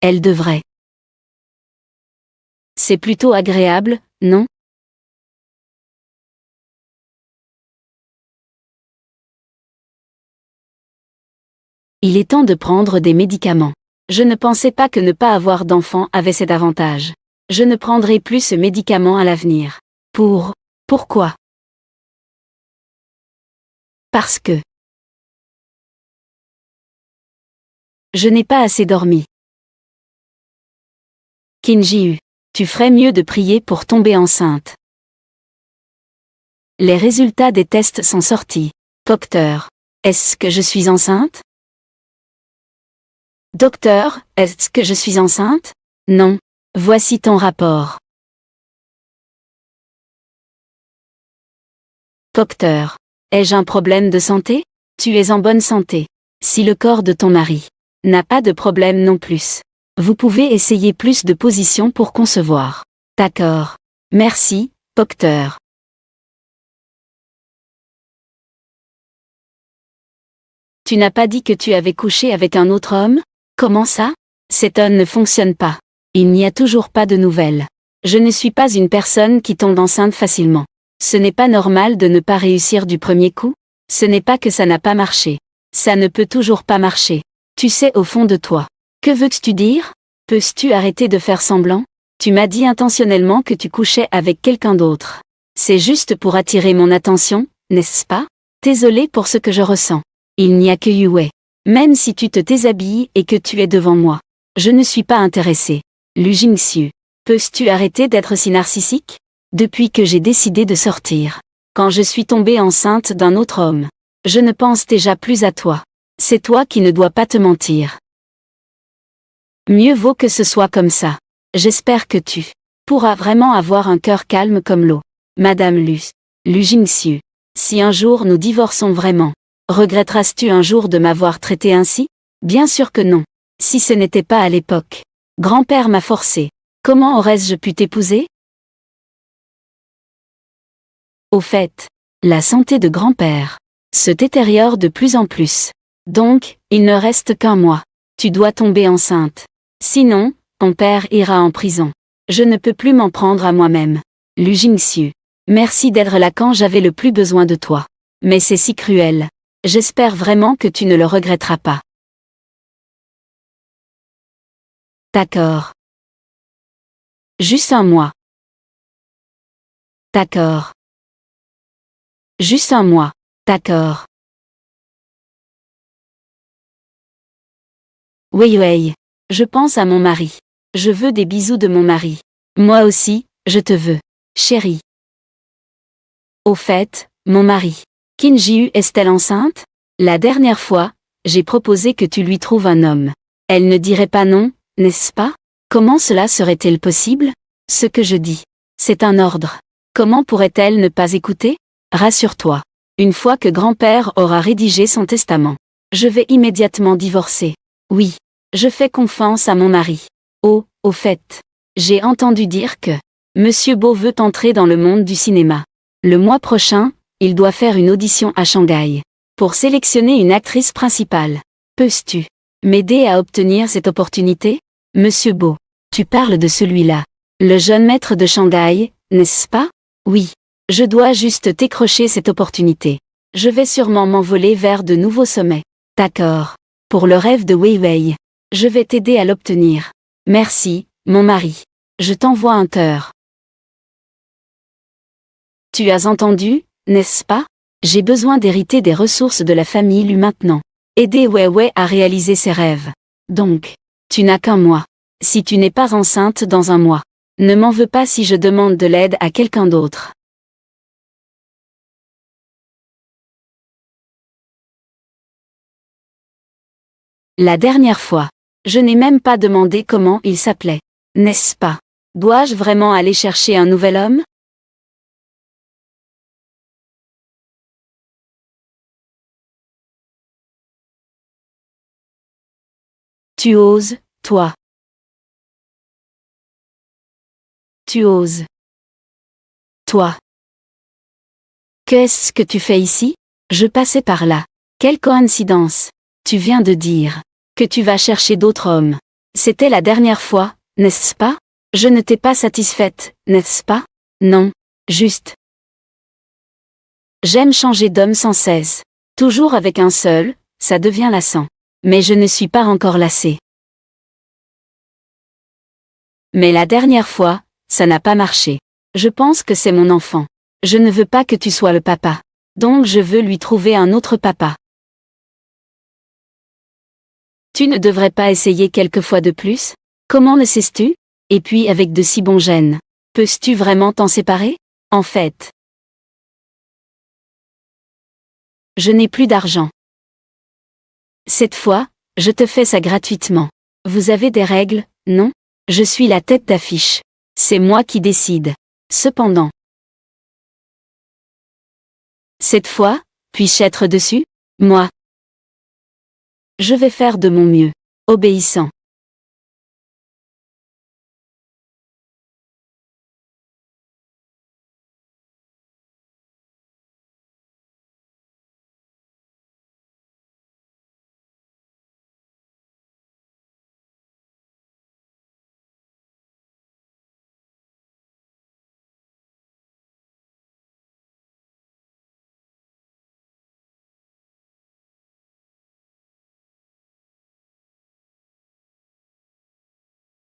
Elle devrait. C'est plutôt agréable, non? Il est temps de prendre des médicaments. Je ne pensais pas que ne pas avoir d'enfant avait cet avantage. Je ne prendrai plus ce médicament à l'avenir. Pourquoi? Parce que je n'ai pas assez dormi. Kim Ji-Hu, tu ferais mieux de prier pour tomber enceinte. Les résultats des tests sont sortis. Docteur, est-ce que je suis enceinte? Docteur, est-ce que je suis enceinte? Non. Voici ton rapport. Docteur, ai-je un problème de santé? Tu es en bonne santé. Si le corps de ton mari n'a pas de problème non plus. Vous pouvez essayer plus de positions pour concevoir. D'accord. Merci, docteur. Tu n'as pas dit que tu avais couché avec un autre homme? Comment ça? Cet homme ne fonctionne pas. Il n'y a toujours pas de nouvelles. Je ne suis pas une personne qui tombe enceinte facilement. Ce n'est pas normal de ne pas réussir du premier coup. Ce n'est pas que ça n'a pas marché. Ça ne peut toujours pas marcher. Tu sais au fond de toi. Que veux-tu dire? Peux-tu arrêter de faire semblant? Tu m'as dit intentionnellement que tu couchais avec quelqu'un d'autre. C'est juste pour attirer mon attention, n'est-ce pas? Désolé pour ce que je ressens. Il n'y a que Yue. Même si tu te déshabilles et que tu es devant moi. Je ne suis pas intéressé. Lu Jingxiu. Peux-tu arrêter d'être si narcissique? Depuis que j'ai décidé de sortir. Quand je suis tombée enceinte d'un autre homme. Je ne pense déjà plus à toi. C'est toi qui ne dois pas te mentir. Mieux vaut que ce soit comme ça. J'espère que tu pourras vraiment avoir un cœur calme comme l'eau. Madame Lu Jingxiu. Si un jour nous divorçons vraiment, regretteras-tu un jour de m'avoir traité ainsi? Bien sûr que non. Si ce n'était pas à l'époque. Grand-père m'a forcé. Comment aurais-je pu t'épouser? Au fait, la santé de grand-père se détériore de plus en plus. Donc, il ne reste qu'un mois. Tu dois tomber enceinte. Sinon, ton père ira en prison. Je ne peux plus m'en prendre à moi-même. Lu Jingxiu. Merci d'être là quand j'avais le plus besoin de toi. Mais c'est si cruel. J'espère vraiment que tu ne le regretteras pas. D'accord. Juste un mois. D'accord. Juste un mois. D'accord. Wei, je pense à mon mari. Je veux des bisous de mon mari. Moi aussi, je te veux. Chérie. Au fait, mon mari. Kim Ji-Hu est-elle enceinte? La dernière fois, j'ai proposé que tu lui trouves un homme. Elle ne dirait pas non, n'est-ce pas? Comment cela serait-il possible? Ce que je dis, c'est un ordre. Comment pourrait-elle ne pas écouter? Rassure-toi. Une fois que grand-père aura rédigé son testament, je vais immédiatement divorcer. Oui, je fais confiance à mon mari. Oh, au fait, j'ai entendu dire que Monsieur Beau veut entrer dans le monde du cinéma. Le mois prochain, il doit faire une audition à Shanghai pour sélectionner une actrice principale. Peux-tu m'aider à obtenir cette opportunité? Monsieur Beau, tu parles de celui-là. Le jeune maître de Shanghai, n'est-ce pas? Oui. Je dois juste décrocher cette opportunité. Je vais sûrement m'envoler vers de nouveaux sommets. D'accord. Pour le rêve de Wei, je vais t'aider à l'obtenir. Merci, mon mari. Je t'envoie un cœur. Tu as entendu, n'est-ce pas? J'ai besoin d'hériter des ressources de la famille Lu maintenant. Aider Wei à réaliser ses rêves. Donc, tu n'as qu'un mois. Si tu n'es pas enceinte dans un mois, ne m'en veux pas si je demande de l'aide à quelqu'un d'autre. La dernière fois, je n'ai même pas demandé comment il s'appelait. N'est-ce pas? Dois-je vraiment aller chercher un nouvel homme? Tu oses, toi. Tu oses. Toi. Qu'est-ce que tu fais ici? Je passais par là. Quelle coïncidence. Tu viens de dire que tu vas chercher d'autres hommes. C'était la dernière fois, n'est-ce pas? Je ne t'ai pas satisfaite, n'est-ce pas? Non, juste. J'aime changer d'homme sans cesse. Toujours avec un seul, ça devient lassant. Mais je ne suis pas encore lassée. Mais la dernière fois, ça n'a pas marché. Je pense que c'est mon enfant. Je ne veux pas que tu sois le papa. Donc je veux lui trouver un autre papa. Tu ne devrais pas essayer quelques fois de plus? Comment le sais-tu? Et puis avec de si bons gènes. Peux-tu vraiment t'en séparer? En fait, je n'ai plus d'argent. Cette fois, je te fais ça gratuitement. Vous avez des règles, non? Je suis la tête d'affiche. C'est moi qui décide. Cependant, cette fois, puis-je être dessus? Moi. Je vais faire de mon mieux. Obéissant.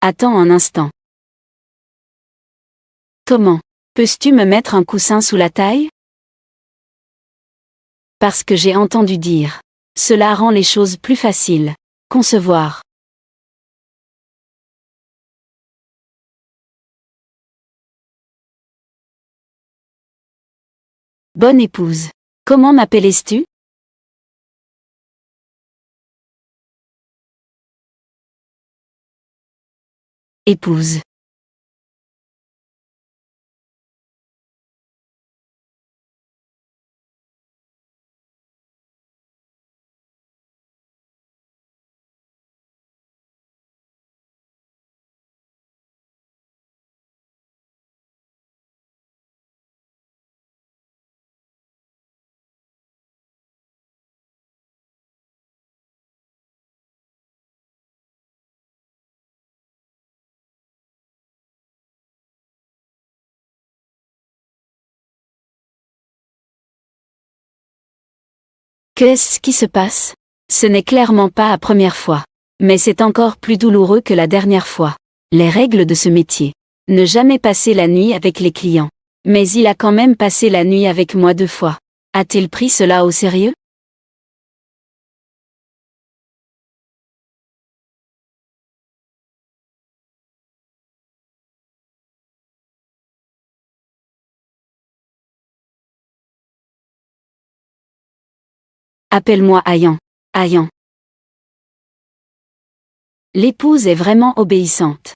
Attends un instant. Comment? Peux-tu me mettre un coussin sous la taille? Parce que j'ai entendu dire. Cela rend les choses plus faciles. Concevoir. Bonne épouse. Comment m'appelais-tu? Épouse. Qu'est-ce qui se passe? Ce n'est clairement pas la première fois. Mais c'est encore plus douloureux que la dernière fois. Les règles de ce métier. Ne jamais passer la nuit avec les clients. Mais il a quand même passé la nuit avec moi 2 fois. A-t-il pris cela au sérieux? Appelle-moi Ayan. Ayan. L'épouse est vraiment obéissante.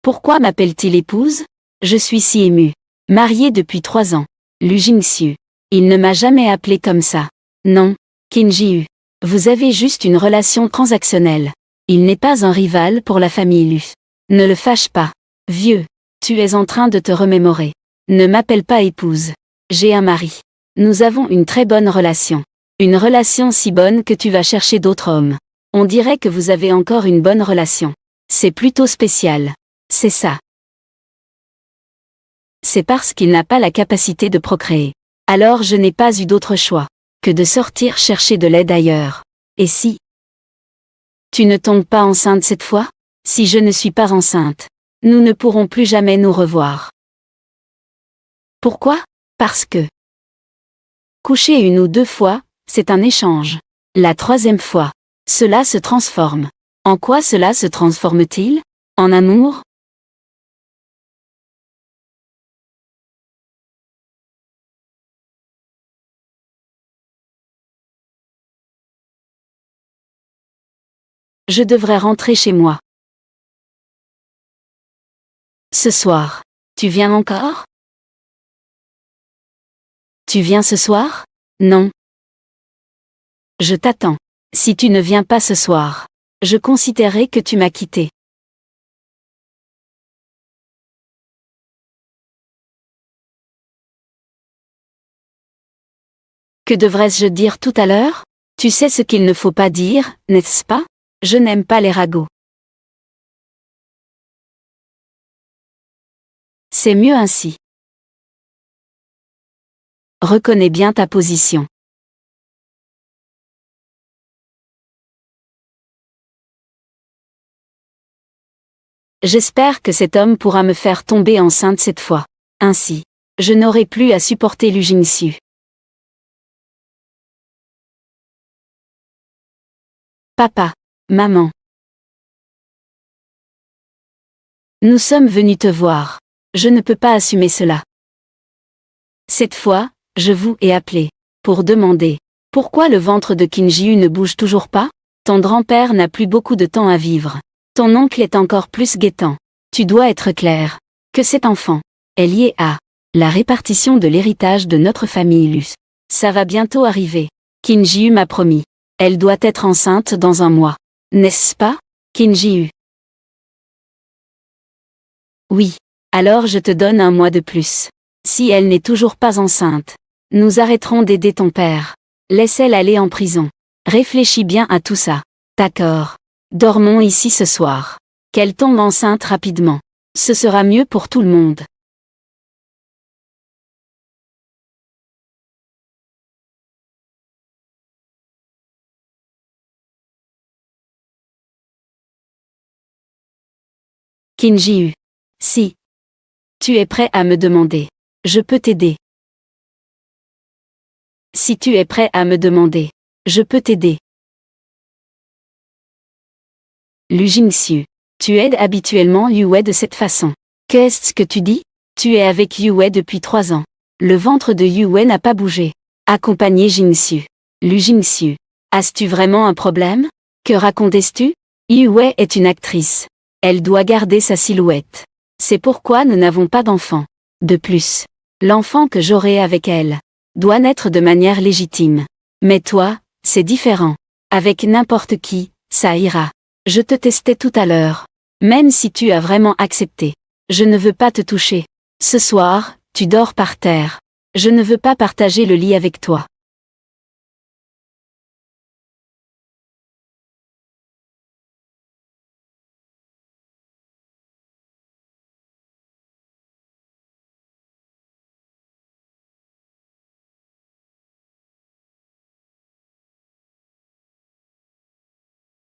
Pourquoi m'appelle-t-il épouse? Je suis si émue. Mariée depuis 3 ans. Lu Jingxiu. Il ne m'a jamais appelé comme ça. Non, Qin Jiu. Vous avez juste une relation transactionnelle. Il n'est pas un rival pour la famille Lu. Ne le fâche pas. Vieux. Tu es en train de te remémorer. Ne m'appelle pas épouse. J'ai un mari. Nous avons une très bonne relation. Une relation si bonne que tu vas chercher d'autres hommes. On dirait que vous avez encore une bonne relation. C'est plutôt spécial. C'est ça. C'est parce qu'il n'a pas la capacité de procréer. Alors je n'ai pas eu d'autre choix que de sortir chercher de l'aide ailleurs. Et si tu ne tombes pas enceinte cette fois? Si je ne suis pas enceinte, nous ne pourrons plus jamais nous revoir. Pourquoi? Parce que coucher 1 ou 2 fois, c'est un échange. La 3e fois, cela se transforme. En quoi cela se transforme-t-il? En amour? Je devrais rentrer chez moi. Ce soir. Tu viens encore? Tu viens ce soir? Non. Je t'attends. Si tu ne viens pas ce soir, je considérerai que tu m'as quitté. Que devrais-je dire tout à l'heure? Tu sais ce qu'il ne faut pas dire, n'est-ce pas? Je n'aime pas les ragots. C'est mieux ainsi. Reconnais bien ta position. J'espère que cet homme pourra me faire tomber enceinte cette fois. Ainsi, je n'aurai plus à supporter Lu Jingxiu. Papa, maman. Nous sommes venus te voir. Je ne peux pas assumer cela. Cette fois, je vous ai appelé pour demander pourquoi le ventre de Qin Ji ne bouge toujours pas? Ton grand-père n'a plus beaucoup de temps à vivre. Ton oncle est encore plus guettant. Tu dois être clair que cet enfant est lié à la répartition de l'héritage de notre famille Lu. Ça va bientôt arriver. Qin Ji m'a promis. Elle doit être enceinte dans un mois. N'est-ce pas, Qin Ji? Oui. Alors je te donne un mois de plus. Si elle n'est toujours pas enceinte, nous arrêterons d'aider ton père. Laisse-elle aller en prison. Réfléchis bien à tout ça. D'accord. Dormons ici ce soir. Qu'elle tombe enceinte rapidement. Ce sera mieux pour tout le monde. Qin Ji. Si tu es prêt à me demander, je peux t'aider. Si tu es prêt à me demander, je peux t'aider. Lu Jingxiu. Tu aides habituellement Yue de cette façon. Qu'est-ce que tu dis? Tu es avec Yue depuis 3 ans. Le ventre de Yue n'a pas bougé. Accompagné Jingxiu. Lu Jingxiu. As-tu vraiment un problème? Que racontes-tu? Yue est une actrice. Elle doit garder sa silhouette. C'est pourquoi nous n'avons pas d'enfant. De plus, l'enfant que j'aurai avec elle doit naître de manière légitime. Mais toi, c'est différent. Avec n'importe qui, ça ira. Je te testais tout à l'heure. Même si tu as vraiment accepté. Je ne veux pas te toucher. Ce soir, tu dors par terre. Je ne veux pas partager le lit avec toi.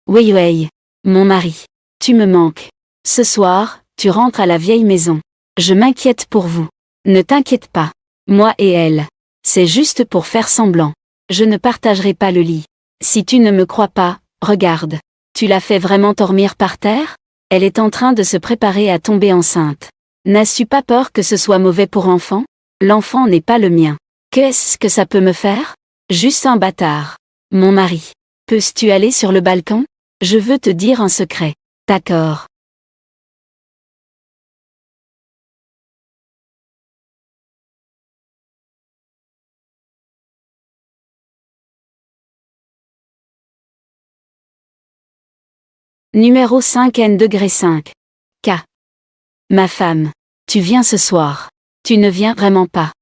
Wei Wei. Mon mari. Tu me manques. Ce soir, tu rentres à la vieille maison. Je m'inquiète pour vous. Ne t'inquiète pas. Moi et elle. C'est juste pour faire semblant. Je ne partagerai pas le lit. Si tu ne me crois pas, regarde. Tu l'as fait vraiment dormir par terre? Elle est en train de se préparer à tomber enceinte. N'as-tu pas peur que ce soit mauvais pour enfant? L'enfant n'est pas le mien. Qu'est-ce que ça peut me faire? Juste un bâtard. Mon mari. Peux-tu aller sur le balcon? Je veux te dire un secret. D'accord. Numéro 5 N-5. K. Ma femme. Tu viens ce soir. Tu ne viens vraiment pas.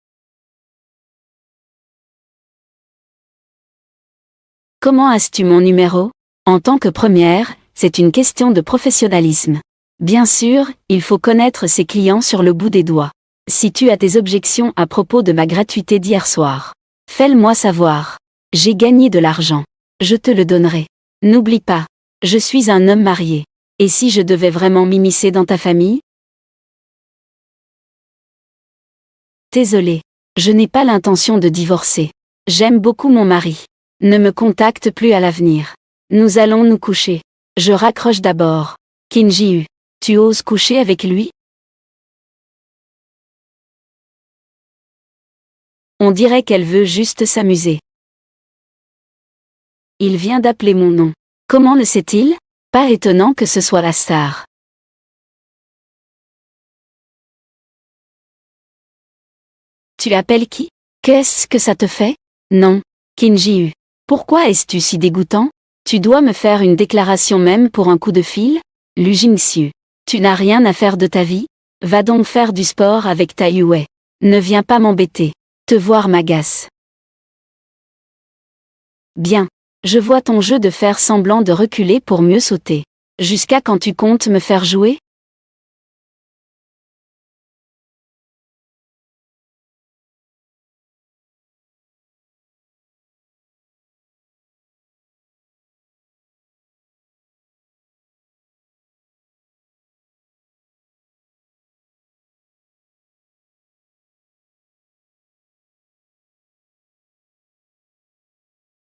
Comment as-tu mon numéro? En tant que première, c'est une question de professionnalisme. Bien sûr, il faut connaître ses clients sur le bout des doigts. Si tu as des objections à propos de ma gratuité d'hier soir, fais-le-moi savoir. J'ai gagné de l'argent. Je te le donnerai. N'oublie pas, je suis un homme marié. Et si je devais vraiment m'immiscer dans ta famille? Désolé. Je n'ai pas l'intention de divorcer. J'aime beaucoup mon mari. Ne me contacte plus à l'avenir. Nous allons nous coucher. Je raccroche d'abord. Qin Ji, tu oses coucher avec lui? On dirait qu'elle veut juste s'amuser. Il vient d'appeler mon nom. Comment le sait-il? Pas étonnant que ce soit la star. Tu appelles qui? Qu'est-ce que ça te fait? Non. Qin Ji. Pourquoi es-tu si dégoûtant? Tu dois me faire une déclaration même pour un coup de fil? Lu Jingxiu. Tu n'as rien à faire de ta vie? Va donc faire du sport avec ta Yue. Ne viens pas m'embêter. Te voir m'agace. Bien. Je vois ton jeu de faire semblant de reculer pour mieux sauter. Jusqu'à quand tu comptes me faire jouer?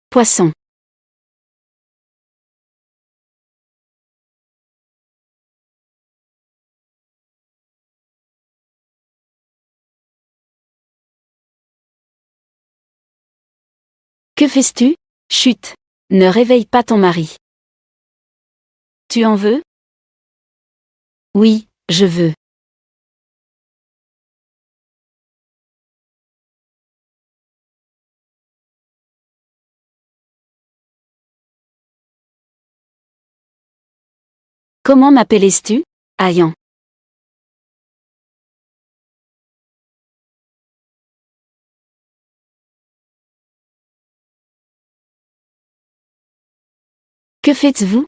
Poisson. Que fais-tu? Chut. Ne réveille pas ton mari. Tu en veux? Oui, je veux. Comment m'appelais-tu? Ayan. Que faites-vous?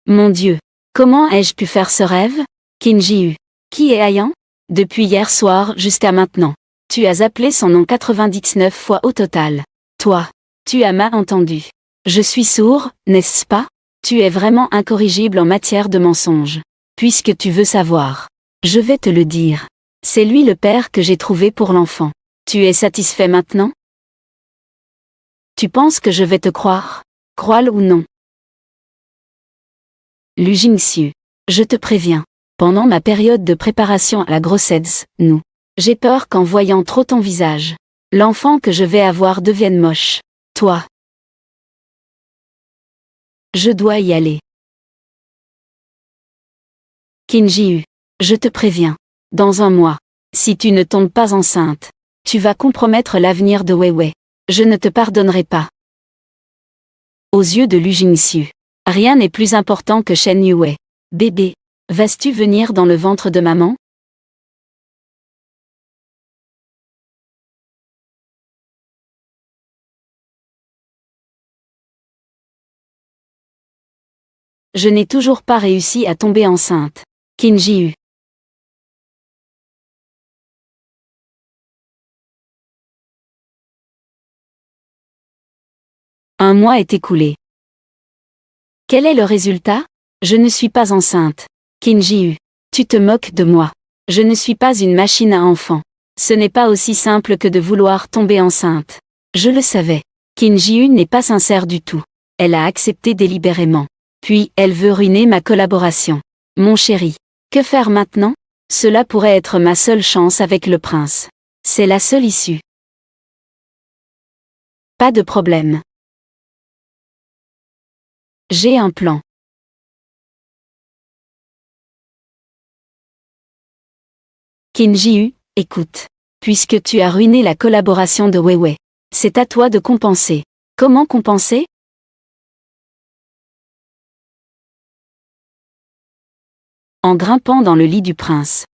Mon Dieu. Comment ai-je pu faire ce rêve? Kinji-u. Qui est Ayan? Depuis hier soir jusqu'à maintenant. Tu as appelé son nom 99 fois au total. Toi. Tu as mal entendu. Je suis sourd, n'est-ce pas? Tu es vraiment incorrigible en matière de mensonges. Puisque tu veux savoir. Je vais te le dire. C'est lui le père que j'ai trouvé pour l'enfant. Tu es satisfait maintenant? Tu penses que je vais te croire? Crois-le ou non? Lu Jingxiu. Je te préviens. Pendant ma période de préparation à la grossesse, j'ai peur qu'en voyant trop ton visage, l'enfant que je vais avoir devienne moche. Toi. Je dois y aller. Kinji-u. Je te préviens. Dans un mois, si tu ne tombes pas enceinte, tu vas compromettre l'avenir de Weiwei. Je ne te pardonnerai pas. Aux yeux de Lu Jingxiu, rien n'est plus important que Shen Yue. Bébé, vas-tu venir dans le ventre de maman? Je n'ai toujours pas réussi à tomber enceinte. Kinji-u. Un mois est écoulé. Quel est le résultat? Je ne suis pas enceinte. Kinji-u. Tu te moques de moi. Je ne suis pas une machine à enfants. Ce n'est pas aussi simple que de vouloir tomber enceinte. Je le savais. Kinji-u n'est pas sincère du tout. Elle a accepté délibérément. Puis, elle veut ruiner ma collaboration. Mon chéri. Que faire maintenant? Cela pourrait être ma seule chance avec le prince. C'est la seule issue. Pas de problème. J'ai un plan. Kinji-u, écoute. Puisque tu as ruiné la collaboration de Weiwei, c'est à toi de compenser. Comment compenser? En grimpant dans le lit du prince.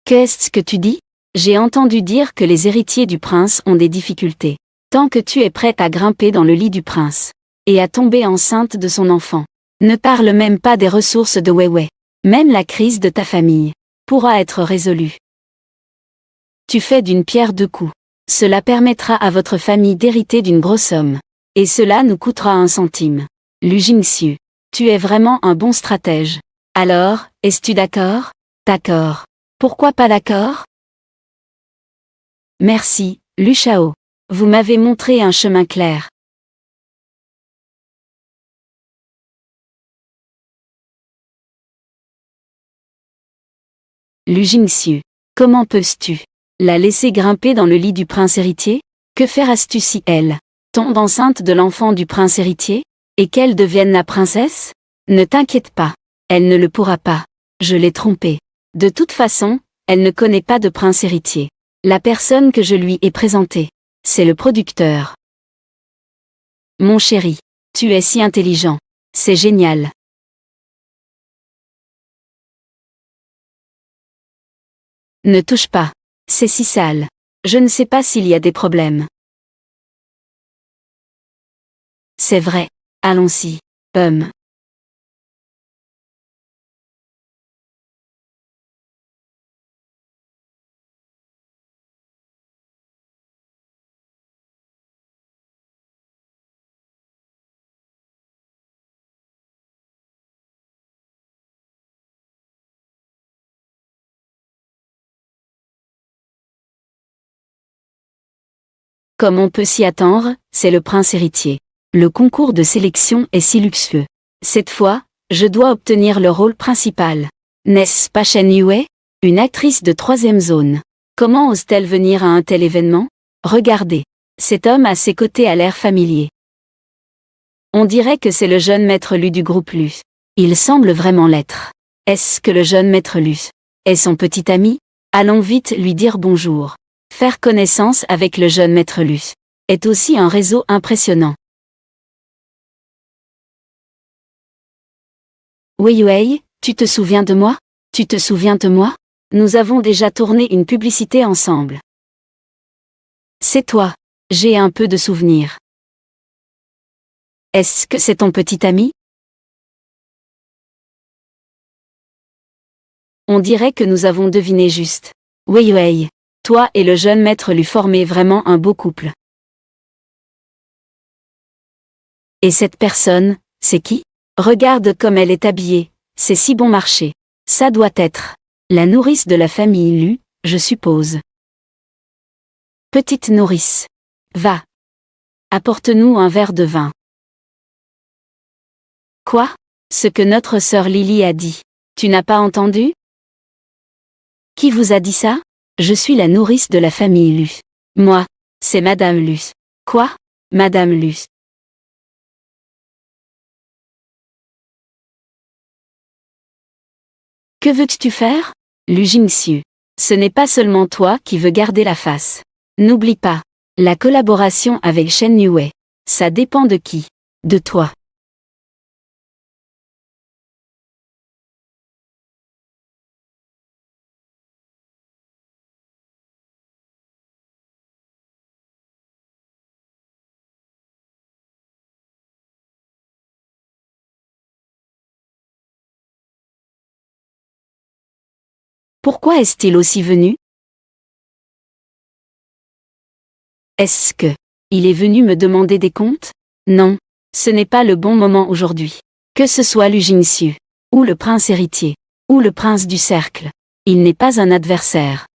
Qu'est-ce que tu dis? J'ai entendu dire que les héritiers du prince ont des difficultés. Tant que tu es prête à grimper dans le lit du prince, et à tomber enceinte de son enfant, ne parle même pas des ressources de Weiwei. Même la crise de ta famille pourra être résolue. Tu fais d'une pierre deux coups. Cela permettra à votre famille d'hériter d'une grosse somme. Et cela nous coûtera un centime. Lu Jingxiu. Tu es vraiment un bon stratège. Alors, es-tu d'accord? D'accord. Pourquoi pas d'accord? Merci, Lu Shao. Vous m'avez montré un chemin clair. Lu Jingxiu. Comment peux-tu la laisser grimper dans le lit du prince héritier? Que feras-tu si elle tombe enceinte de l'enfant du prince héritier? Et qu'elle devienne la princesse? Ne t'inquiète pas. Elle ne le pourra pas. Je l'ai trompée. De toute façon, elle ne connaît pas de prince héritier. La personne que je lui ai présentée, c'est le producteur. Mon chéri, tu es si intelligent. C'est génial. Ne touche pas. C'est si sale. Je ne sais pas s'il y a des problèmes. C'est vrai. Allons-y. Comme on peut s'y attendre, c'est le prince héritier. Le concours de sélection est si luxueux. Cette fois, je dois obtenir le rôle principal. N'est-ce pas Shen Yue? Une actrice de 3e zone. Comment ose-t-elle venir à un tel événement? Regardez. Cet homme à ses côtés a l'air familier. On dirait que c'est le jeune maître Lu du groupe Lu. Il semble vraiment l'être. Est-ce que le jeune maître Lu est son petit ami? Allons vite lui dire bonjour. Faire connaissance avec le jeune maître Lu est aussi un réseau impressionnant. Wei Wei, tu te souviens de moi? Tu te souviens de moi? Nous avons déjà tourné une publicité ensemble. C'est toi. J'ai un peu de souvenirs. Est-ce que c'est ton petit ami? On dirait que nous avons deviné juste. Wei Wei, toi et le jeune maître Lu formaient vraiment un beau couple. Et cette personne, c'est qui? Regarde comme elle est habillée, c'est si bon marché. Ça doit être la nourrice de la famille Lu, je suppose. Petite nourrice. Va. Apporte-nous un verre de vin. Quoi? Ce que notre sœur Lily a dit. Tu n'as pas entendu? Qui vous a dit ça? Je suis la nourrice de la famille Lu. Moi, c'est Madame Lu. Quoi? Madame Lu. Que veux-tu faire? Lu Jingxiu. Ce n'est pas seulement toi qui veux garder la face. N'oublie pas. La collaboration avec Shen Yue. Ça dépend de qui? De toi. Pourquoi est-il aussi venu? Est-ce que il est venu me demander des comptes? Non. Ce n'est pas le bon moment aujourd'hui. Que ce soit Lu Jingxiu, ou le prince héritier, ou le prince du cercle, il n'est pas un adversaire.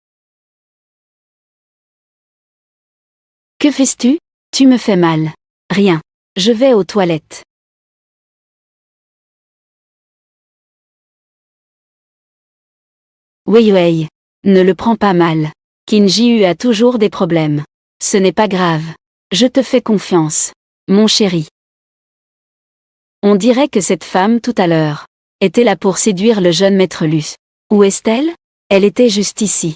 Que fais-tu? Tu me fais mal. Rien. Je vais aux toilettes. Wei Wei. Ne le prends pas mal. Qin Jiu a toujours des problèmes. Ce n'est pas grave. Je te fais confiance. Mon chéri. On dirait que cette femme tout à l'heure était là pour séduire le jeune maître Lu. Où est-elle? Elle était juste ici.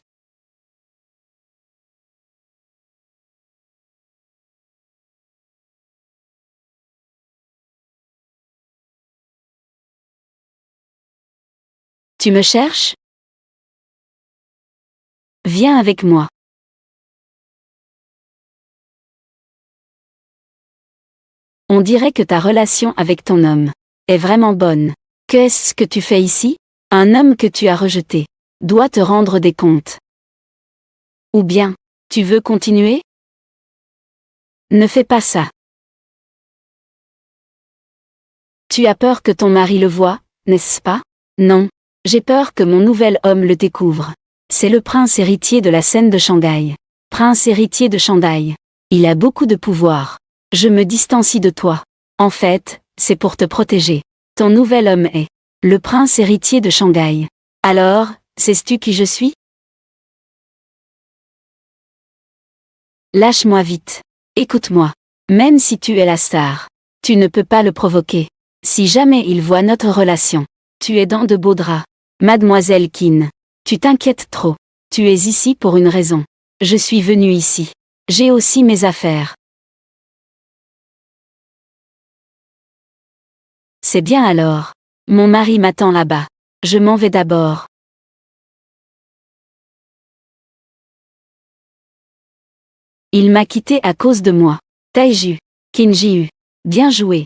Tu me cherches? Viens avec moi. On dirait que ta relation avec ton homme est vraiment bonne. Qu'est-ce que tu fais ici? Un homme que tu as rejeté doit te rendre des comptes. Ou bien, tu veux continuer? Ne fais pas ça. Tu as peur que ton mari le voie, n'est-ce pas? Non. J'ai peur que mon nouvel homme le découvre. C'est le prince héritier de la scène de Shanghai. Prince héritier de Shanghai. Il a beaucoup de pouvoir. Je me distancie de toi. En fait, c'est pour te protéger. Ton nouvel homme est le prince héritier de Shanghai. Alors, sais-tu qui je suis? Lâche-moi vite. Écoute-moi. Même si tu es la star, tu ne peux pas le provoquer. Si jamais il voit notre relation, tu es dans de beaux draps. Mademoiselle Qin, tu t'inquiètes trop. Tu es ici pour une raison. Je suis venue ici. J'ai aussi mes affaires. C'est bien alors. Mon mari m'attend là-bas. Je m'en vais d'abord. Il m'a quitté à cause de moi. Taiju. Qin Ji-hu. Bien joué.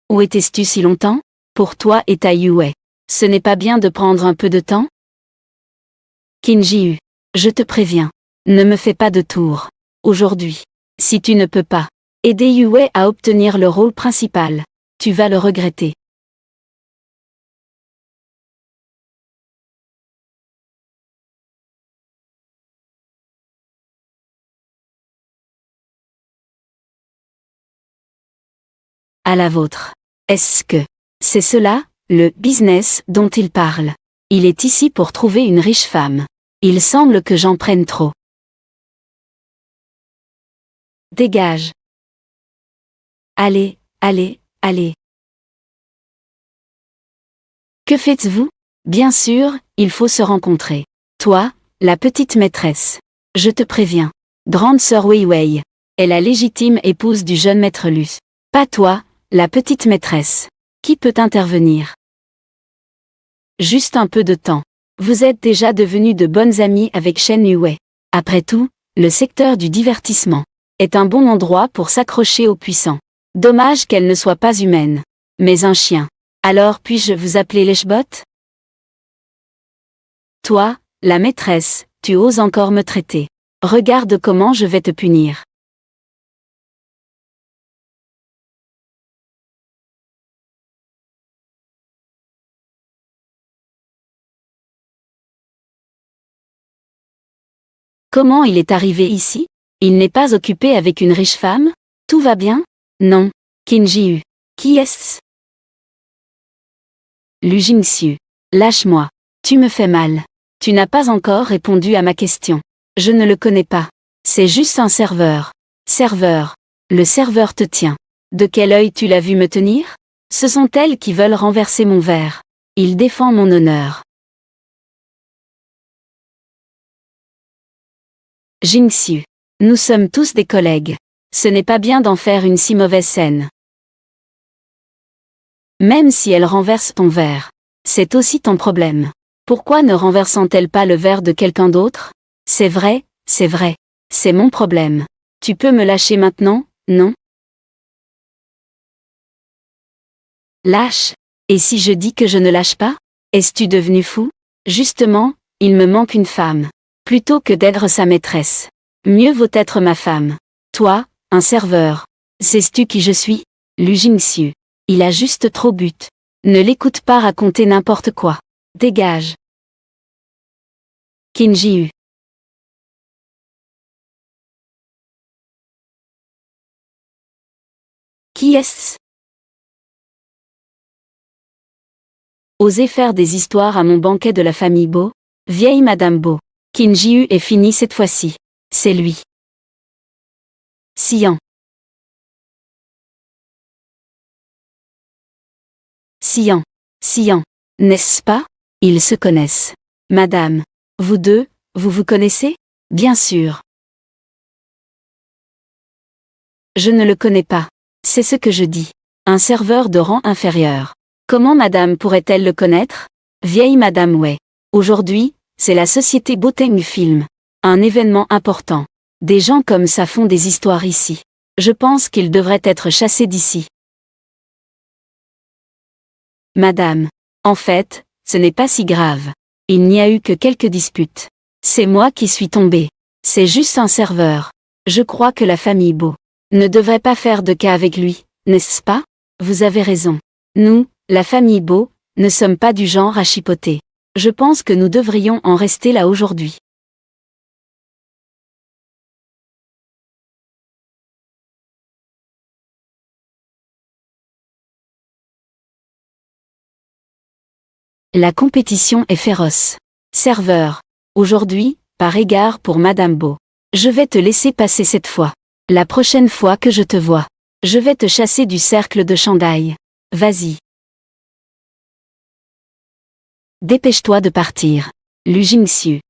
Où étais-tu si longtemps? Pour toi et ta Yue. Ce n'est pas bien de prendre un peu de temps? Qin Ji-hu. Je te préviens. Ne me fais pas de tour. Aujourd'hui. Si tu ne peux pas aider Yue à obtenir le rôle principal, tu vas le regretter. À la vôtre. Est-ce que c'est cela, le business dont il parle? Il est ici pour trouver une riche femme. Il semble que j'en prenne trop. Dégage. Allez, allez, allez. Que faites-vous? Bien sûr, il faut se rencontrer. Toi, la petite maîtresse. Je te préviens. Grande sœur Wei Wei est la légitime épouse du jeune maître Lu. Pas toi, la petite maîtresse. Qui peut intervenir? Juste un peu de temps. Vous êtes déjà devenus de bonnes amies avec Shen Yue. Après tout, le secteur du divertissement est un bon endroit pour s'accrocher aux puissants. Dommage qu'elle ne soit pas humaine, mais un chien. Alors puis-je vous appeler Leshbot? Toi, la maîtresse, tu oses encore me traiter. Regarde comment je vais te punir. Comment il est arrivé ici? Il n'est pas occupé avec une riche femme? Tout va bien? Non. Qin Ji-hu. Qui est-ce? Lu Jingxiu. Lâche-moi. Tu me fais mal. Tu n'as pas encore répondu à ma question. Je ne le connais pas. C'est juste un serveur. Serveur. Le serveur te tient. De quel œil tu l'as vu me tenir? Ce sont elles qui veulent renverser mon verre. Il défend mon honneur. Jingxiu. Nous sommes tous des collègues. Ce n'est pas bien d'en faire une si mauvaise scène. Même si elle renverse ton verre, c'est aussi ton problème. Pourquoi ne renversant-elle pas le verre de quelqu'un d'autre? C'est vrai, c'est vrai. C'est mon problème. Tu peux me lâcher maintenant, non? Lâche. Et si je dis que je ne lâche pas? Es-tu devenu fou? Justement, il me manque une femme. Plutôt que d'être sa maîtresse. Mieux vaut être ma femme. Toi, un serveur. Sais-tu qui je suis? Lu Jingxiu. Il a juste trop but. Ne l'écoute pas raconter n'importe quoi. Dégage. Qin Ji-hu. Qui est-ce? Osez faire des histoires à mon banquet de la famille Bo? Vieille Madame Bo. Qin Ji-hu est fini cette fois-ci. C'est lui. Xian. Xian. Xian. N'est-ce pas? Ils se connaissent. Madame. Vous deux, vous vous connaissez? Bien sûr. Je ne le connais pas. C'est ce que je dis. Un serveur de rang inférieur. Comment madame pourrait-elle le connaître? Vieille Madame Wei. Aujourd'hui, c'est la société Boteng Film. Un événement important. Des gens comme ça font des histoires ici. Je pense qu'ils devraient être chassés d'ici. Madame. En fait, ce n'est pas si grave. Il n'y a eu que quelques disputes. C'est moi qui suis tombée. C'est juste un serveur. Je crois que la famille Bo ne devrait pas faire de cas avec lui, n'est-ce pas? Vous avez raison. Nous, la famille Bo, ne sommes pas du genre à chipoter. Je pense que nous devrions en rester là aujourd'hui. La compétition est féroce. Serveur. Aujourd'hui, par égard pour Madame Bo, je vais te laisser passer cette fois. La prochaine fois que je te vois, je vais te chasser du cercle de Shanghai. Vas-y. Dépêche-toi de partir. Lu Jingxiu.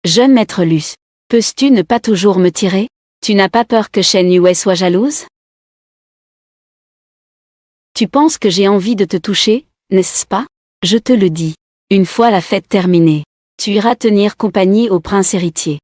Jeune maître Lu, peux-tu ne pas toujours me tirer? Tu n'as pas peur que Shen Yue soit jalouse? Tu penses que j'ai envie de te toucher, n'est-ce pas? Je te le dis. Une fois la fête terminée, tu iras tenir compagnie au prince héritier.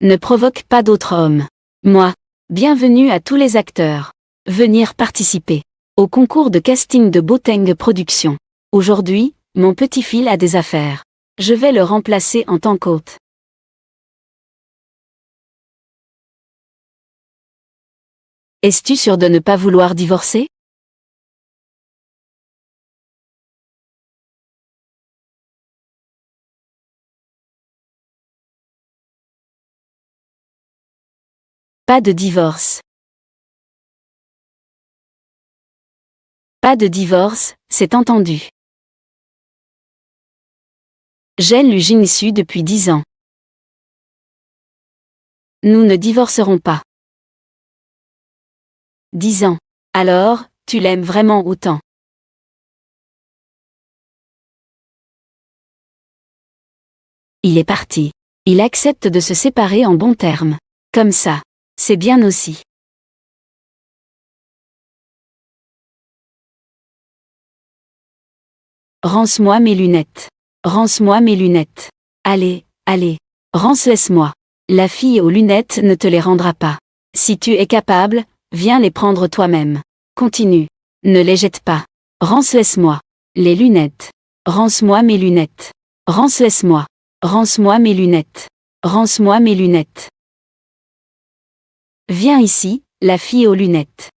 Ne provoque pas d'autres hommes. Moi. Bienvenue à tous les acteurs. Venir participer au concours de casting de Boteng Productions. Aujourd'hui, mon petit Phil a des affaires. Je vais le remplacer en tant qu'hôte. Es-tu sûr de ne pas vouloir divorcer? Pas de divorce. Pas de divorce, c'est entendu. J'aime Lu Jingsu depuis 10 ans. Nous ne divorcerons pas. 10 ans. Alors, tu l'aimes vraiment autant. Il est parti. Il accepte de se séparer en bons termes. Comme ça. C'est bien aussi. Rance-moi mes lunettes. Rance-moi mes lunettes. Allez, allez. Rance-laisse-moi. La fille aux lunettes ne te les rendra pas. Si tu es capable, viens les prendre toi-même. Continue. Ne les jette pas. Rance-laisse-moi. Les lunettes. Rance-moi mes lunettes. Rance-laisse-moi. Rance-moi mes lunettes. Rance-moi mes lunettes. Viens ici, la fille aux lunettes.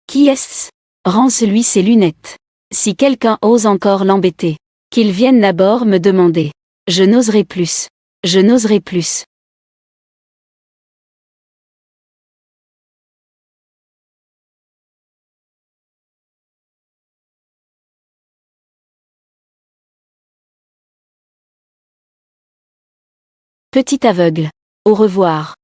Qui est-ce? Rance-lui ses lunettes. Si quelqu'un ose encore l'embêter, qu'il vienne d'abord me demander. Je n'oserai plus. Je n'oserai plus. Petit aveugle. Au revoir.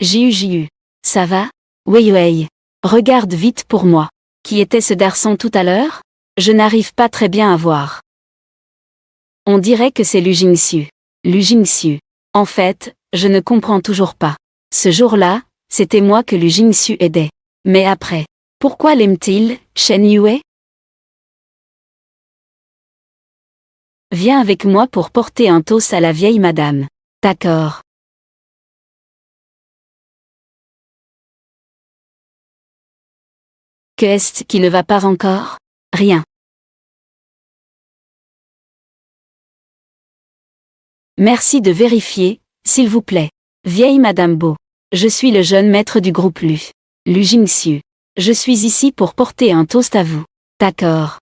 Jiu. Ça va? Wei. Regarde vite pour moi. Qui était ce garçon tout à l'heure? Je n'arrive pas très bien à voir. On dirait que c'est Lu Jingsu. Lu Jingsu. En fait, je ne comprends toujours pas. Ce jour-là, c'était moi que Lu Jingsu aidait. Mais après, pourquoi l'aime-t-il, Shen Yue? Viens avec moi pour porter un toast à la vieille madame. D'accord. Qu'est-ce qui ne va pas encore? Rien. Merci de vérifier, s'il vous plaît. Vieille Madame Bo. Je suis le jeune maître du groupe Lu Jingsu. Je suis ici pour porter un toast à vous. D'accord.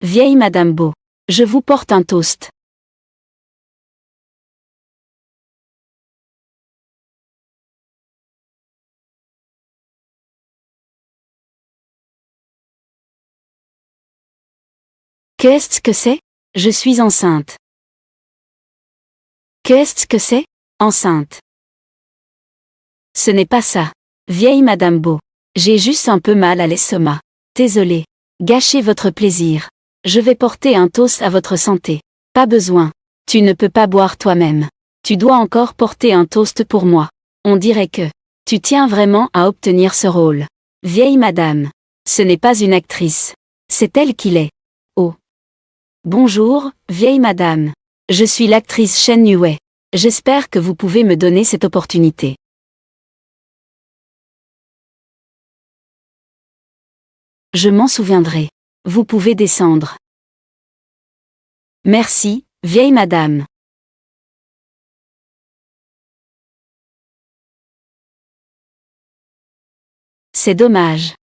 Vieille Madame Bo. Je vous porte un toast. Qu'est-ce que c'est? Je suis enceinte. Qu'est-ce que c'est? Enceinte. Ce n'est pas ça. Vieille Madame Bo. J'ai juste un peu mal à l'estomac. Désolé. Gâchez votre plaisir. Je vais porter un toast à votre santé. Pas besoin. Tu ne peux pas boire toi-même. Tu dois encore porter un toast pour moi. On dirait que tu tiens vraiment à obtenir ce rôle. Vieille madame. Ce n'est pas une actrice. C'est elle qui l'est. Oh. Bonjour, vieille madame. Je suis l'actrice Shen Yue. J'espère que vous pouvez me donner cette opportunité. Je m'en souviendrai. Vous pouvez descendre. Merci, vieille madame. C'est dommage.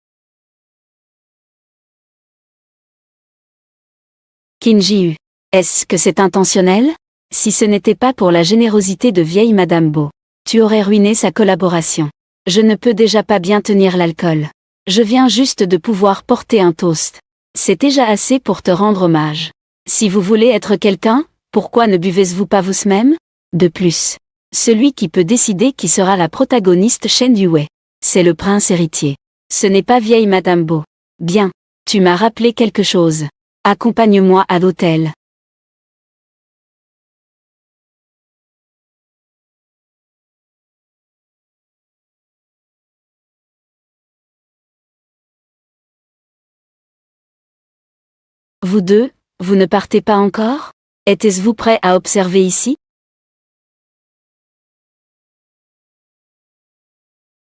Kim Ji-hu. Est-ce que c'est intentionnel? Si ce n'était pas pour la générosité de vieille Madame Bo, tu aurais ruiné sa collaboration. Je ne peux déjà pas bien tenir l'alcool. Je viens juste de pouvoir porter un toast. C'est déjà assez pour te rendre hommage. Si vous voulez être quelqu'un, pourquoi ne buvez-vous pas vous-même? De plus, Celui qui peut décider qui sera la protagoniste Shen Yue. C'est le prince héritier. Ce n'est pas vieille Madame Beau. Bien. Tu m'as rappelé quelque chose. Accompagne-moi à l'hôtel. Vous deux, vous ne partez pas encore? Êtes-vous prêt à observer ici?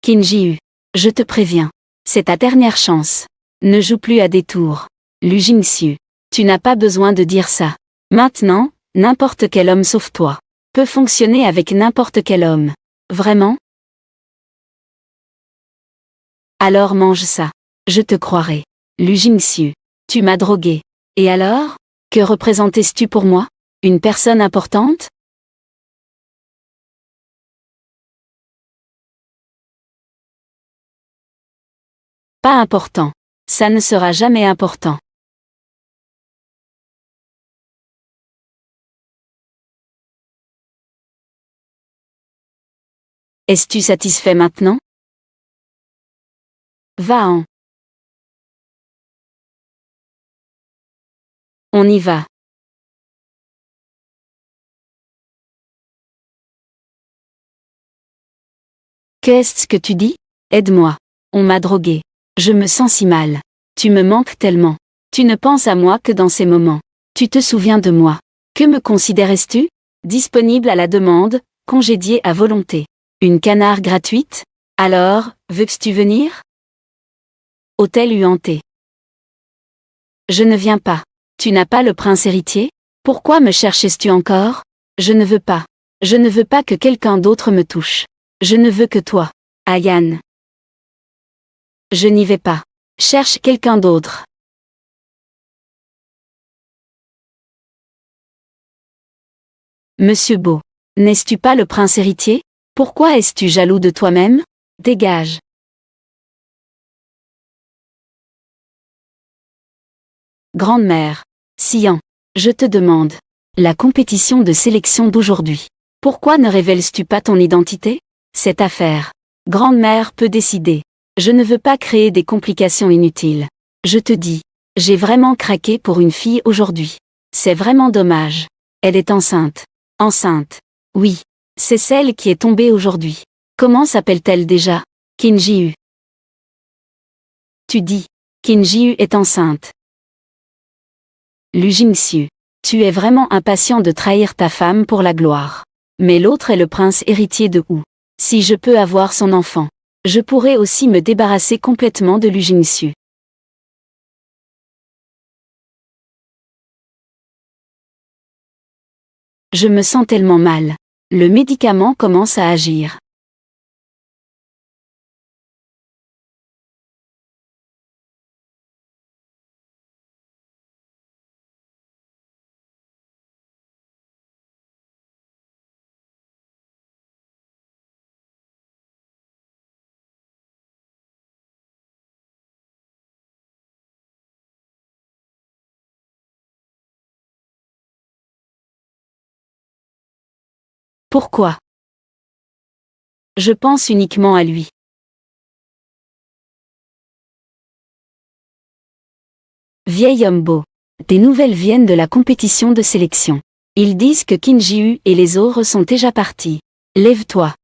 Qin Ji-hu. Je te préviens. C'est ta dernière chance. Ne joue plus à des tours. Lu Jingxiu. Tu n'as pas besoin de dire ça. Maintenant, n'importe quel homme sauf toi peut fonctionner avec n'importe quel homme. Vraiment? Alors mange ça. Je te croirai. Lu Jingxiu. Tu m'as drogué. Et alors? Que représentais-tu pour moi? Une personne importante? Pas important. Ça ne sera jamais important. Es-tu satisfait maintenant? Va-en. On y va. Qu'est-ce que tu dis? Aide-moi. On m'a drogué. Je me sens si mal. Tu me manques tellement. Tu ne penses à moi que dans ces moments. Tu te souviens de moi. Que me considérais-tu? Disponible à la demande, congédié à volonté. Une canard gratuite? Alors, veux-tu venir? Hôtel Huanté. Je ne viens pas. Tu n'as pas le prince héritier? Pourquoi me cherches-tu encore? Je ne veux pas. Je ne veux pas que quelqu'un d'autre me touche. Je ne veux que toi. Ayan. Je n'y vais pas. Cherche quelqu'un d'autre. Monsieur Beau. N'es-tu pas le prince héritier? Pourquoi es-tu jaloux de toi-même? Dégage. Grande-mère. Sian. Je te demande. La compétition de sélection d'aujourd'hui. Pourquoi ne révèles-tu pas ton identité? Cette affaire. Grande-mère peut décider. Je ne veux pas créer des complications inutiles. Je te dis. J'ai vraiment craqué pour une fille aujourd'hui. C'est vraiment dommage. Elle est enceinte. Enceinte. Oui. C'est celle qui est tombée aujourd'hui. Comment s'appelle-t-elle déjà? Qin Ji-hu. Tu dis. Qin Ji-hu est enceinte. Lu Jingxiu. Tu es vraiment impatient de trahir ta femme pour la gloire. Mais l'autre est le prince héritier de Wu. Si je peux avoir son enfant, je pourrais aussi me débarrasser complètement de Lu Jingxiu. Je me sens tellement mal. Le médicament commence à agir. Pourquoi? Je pense uniquement à lui. Vieil homme beau. Des nouvelles viennent de la compétition de sélection. Ils disent que Qin Ji-hu et les autres sont déjà partis. Lève-toi.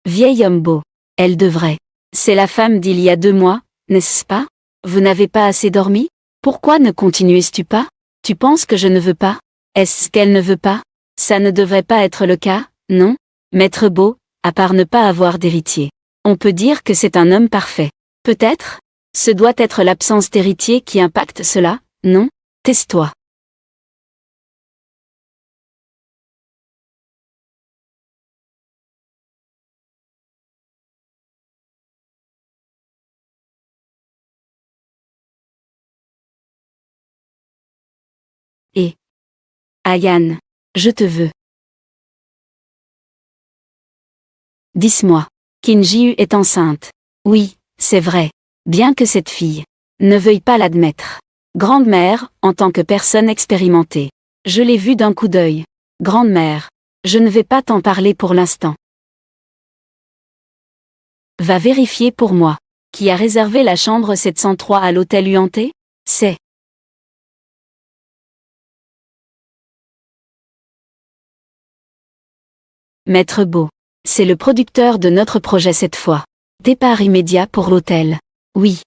Vieil homme beau. Elle devrait. C'est la femme d'il y a 2 mois, n'est-ce pas? Vous n'avez pas assez dormi? Pourquoi ne continues-tu pas? Tu penses que je ne veux pas? Est-ce qu'elle ne veut pas? Ça ne devrait pas être le cas, non? Maître Beau, à part ne pas avoir d'héritier. On peut dire que c'est un homme parfait. Peut-être? Ce doit être l'absence d'héritier qui impacte cela, non? Tais-toi. Et Ayan, je te veux. Dis-moi. Qin Ji-hu est enceinte. Oui, c'est vrai. Bien que cette fille ne veuille pas l'admettre. Grande-mère, en tant que personne expérimentée. Je l'ai vu d'un coup d'œil. Grande-mère. Je ne vais pas t'en parler pour l'instant. Va vérifier pour moi. Qui a réservé la chambre 703 à l'hôtel UNT? C'est Maître Beau. C'est le producteur de notre projet cette fois. Départ immédiat pour l'hôtel. Oui.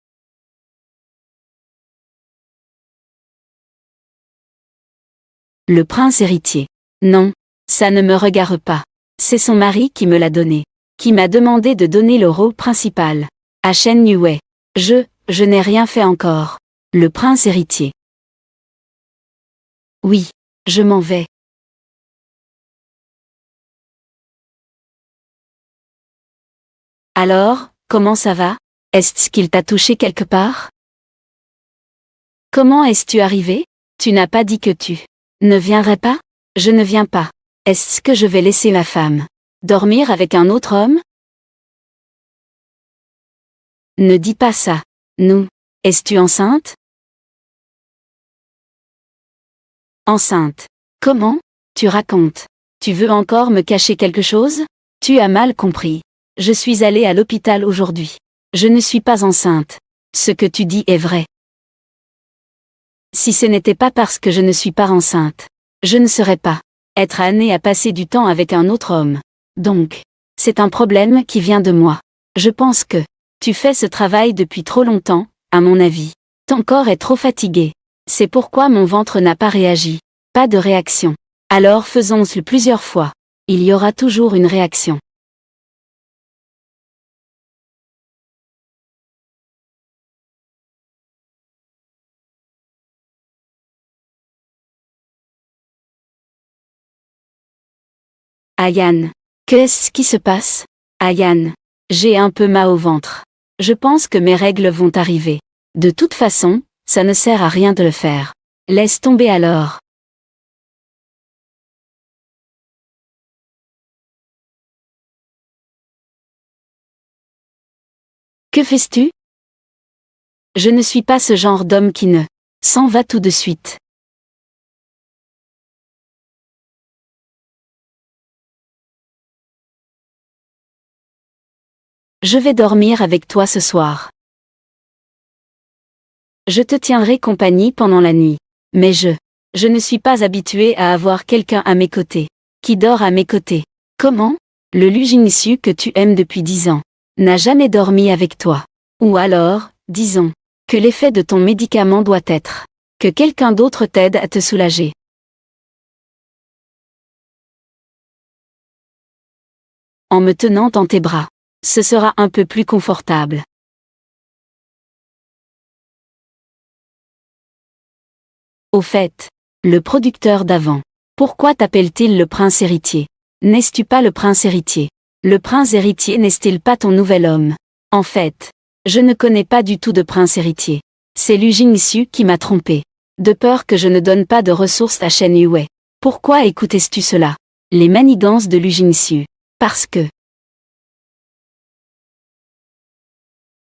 Le prince héritier. Non, ça ne me regarde pas. C'est son mari qui me l'a donné. Qui m'a demandé de donner le rôle principal. À Shen Yue. Je n'ai rien fait encore. Le prince héritier. Oui, je m'en vais. Alors, comment ça va? Est-ce qu'il t'a touché quelque part? Comment es-tu arrivé? Tu n'as pas dit que tu ne viendrais pas? Je ne viens pas. Est-ce que je vais laisser ma femme dormir avec un autre homme? Ne dis pas ça. Nous. Es-tu enceinte? Enceinte. Comment? Tu racontes. Tu veux encore me cacher quelque chose? Tu as mal compris. Je suis allée à l'hôpital aujourd'hui. Je ne suis pas enceinte. Ce que tu dis est vrai. Si ce n'était pas parce que je ne suis pas enceinte, je ne serais pas être amenée à passer du temps avec un autre homme. Donc, c'est un problème qui vient de moi. Je pense que tu fais ce travail depuis trop longtemps, à mon avis. Ton corps est trop fatigué. C'est pourquoi mon ventre n'a pas réagi. Pas de réaction. Alors faisons-le plusieurs fois. Il y aura toujours une réaction. Ayane. Qu'est-ce qui se passe? Ayane. J'ai un peu mal au ventre. Je pense que mes règles vont arriver. De toute façon, ça ne sert à rien de le faire. Laisse tomber alors. Que fais-tu? Je ne suis pas ce genre d'homme qui ne s'en va tout de suite. Je vais dormir avec toi ce soir. Je te tiendrai compagnie pendant la nuit. Mais je ne suis pas habituée à avoir quelqu'un à mes côtés. Qui dort à mes côtés. Comment? Le Lu Jingxu que tu aimes depuis 10 ans n'a jamais dormi avec toi. Ou alors, disons, que l'effet de ton médicament doit être que quelqu'un d'autre t'aide à te soulager. En me tenant dans tes bras. Ce sera un peu plus confortable. Au fait, le producteur d'avant. Pourquoi t'appelle-t-il le prince héritier? N'es-tu pas le prince héritier? Le prince héritier n'est-il pas ton nouvel homme? En fait, je ne connais pas du tout de prince héritier. C'est Lu Jingxu qui m'a trompé. De peur que je ne donne pas de ressources à Shen Yue. Pourquoi écoutes-tu cela? Les manigances de Lu Jingxu. Parce que...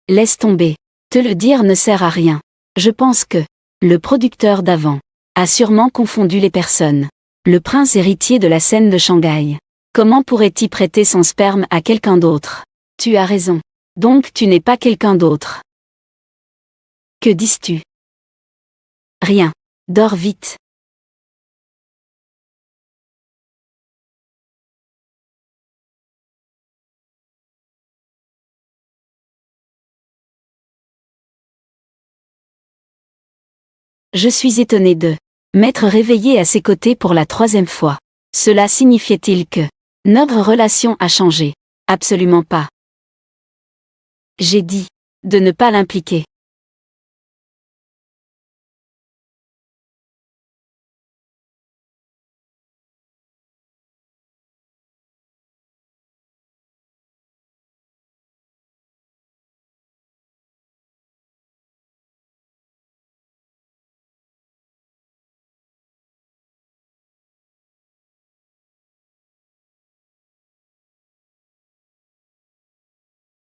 Laisse tomber. Te le dire ne sert à rien. Je pense que le producteur d'avant a sûrement confondu les personnes. Le prince héritier de la scène de Shanghai. Comment pourrait-il prêter son sperme à quelqu'un d'autre? Tu as raison. Donc tu n'es pas quelqu'un d'autre. Que dis-tu? Rien. Dors vite. Je suis étonné de m'être réveillé à ses côtés pour la 3e fois. Cela signifiait-il que notre relation a changé? Absolument pas. J'ai dit de ne pas l'impliquer.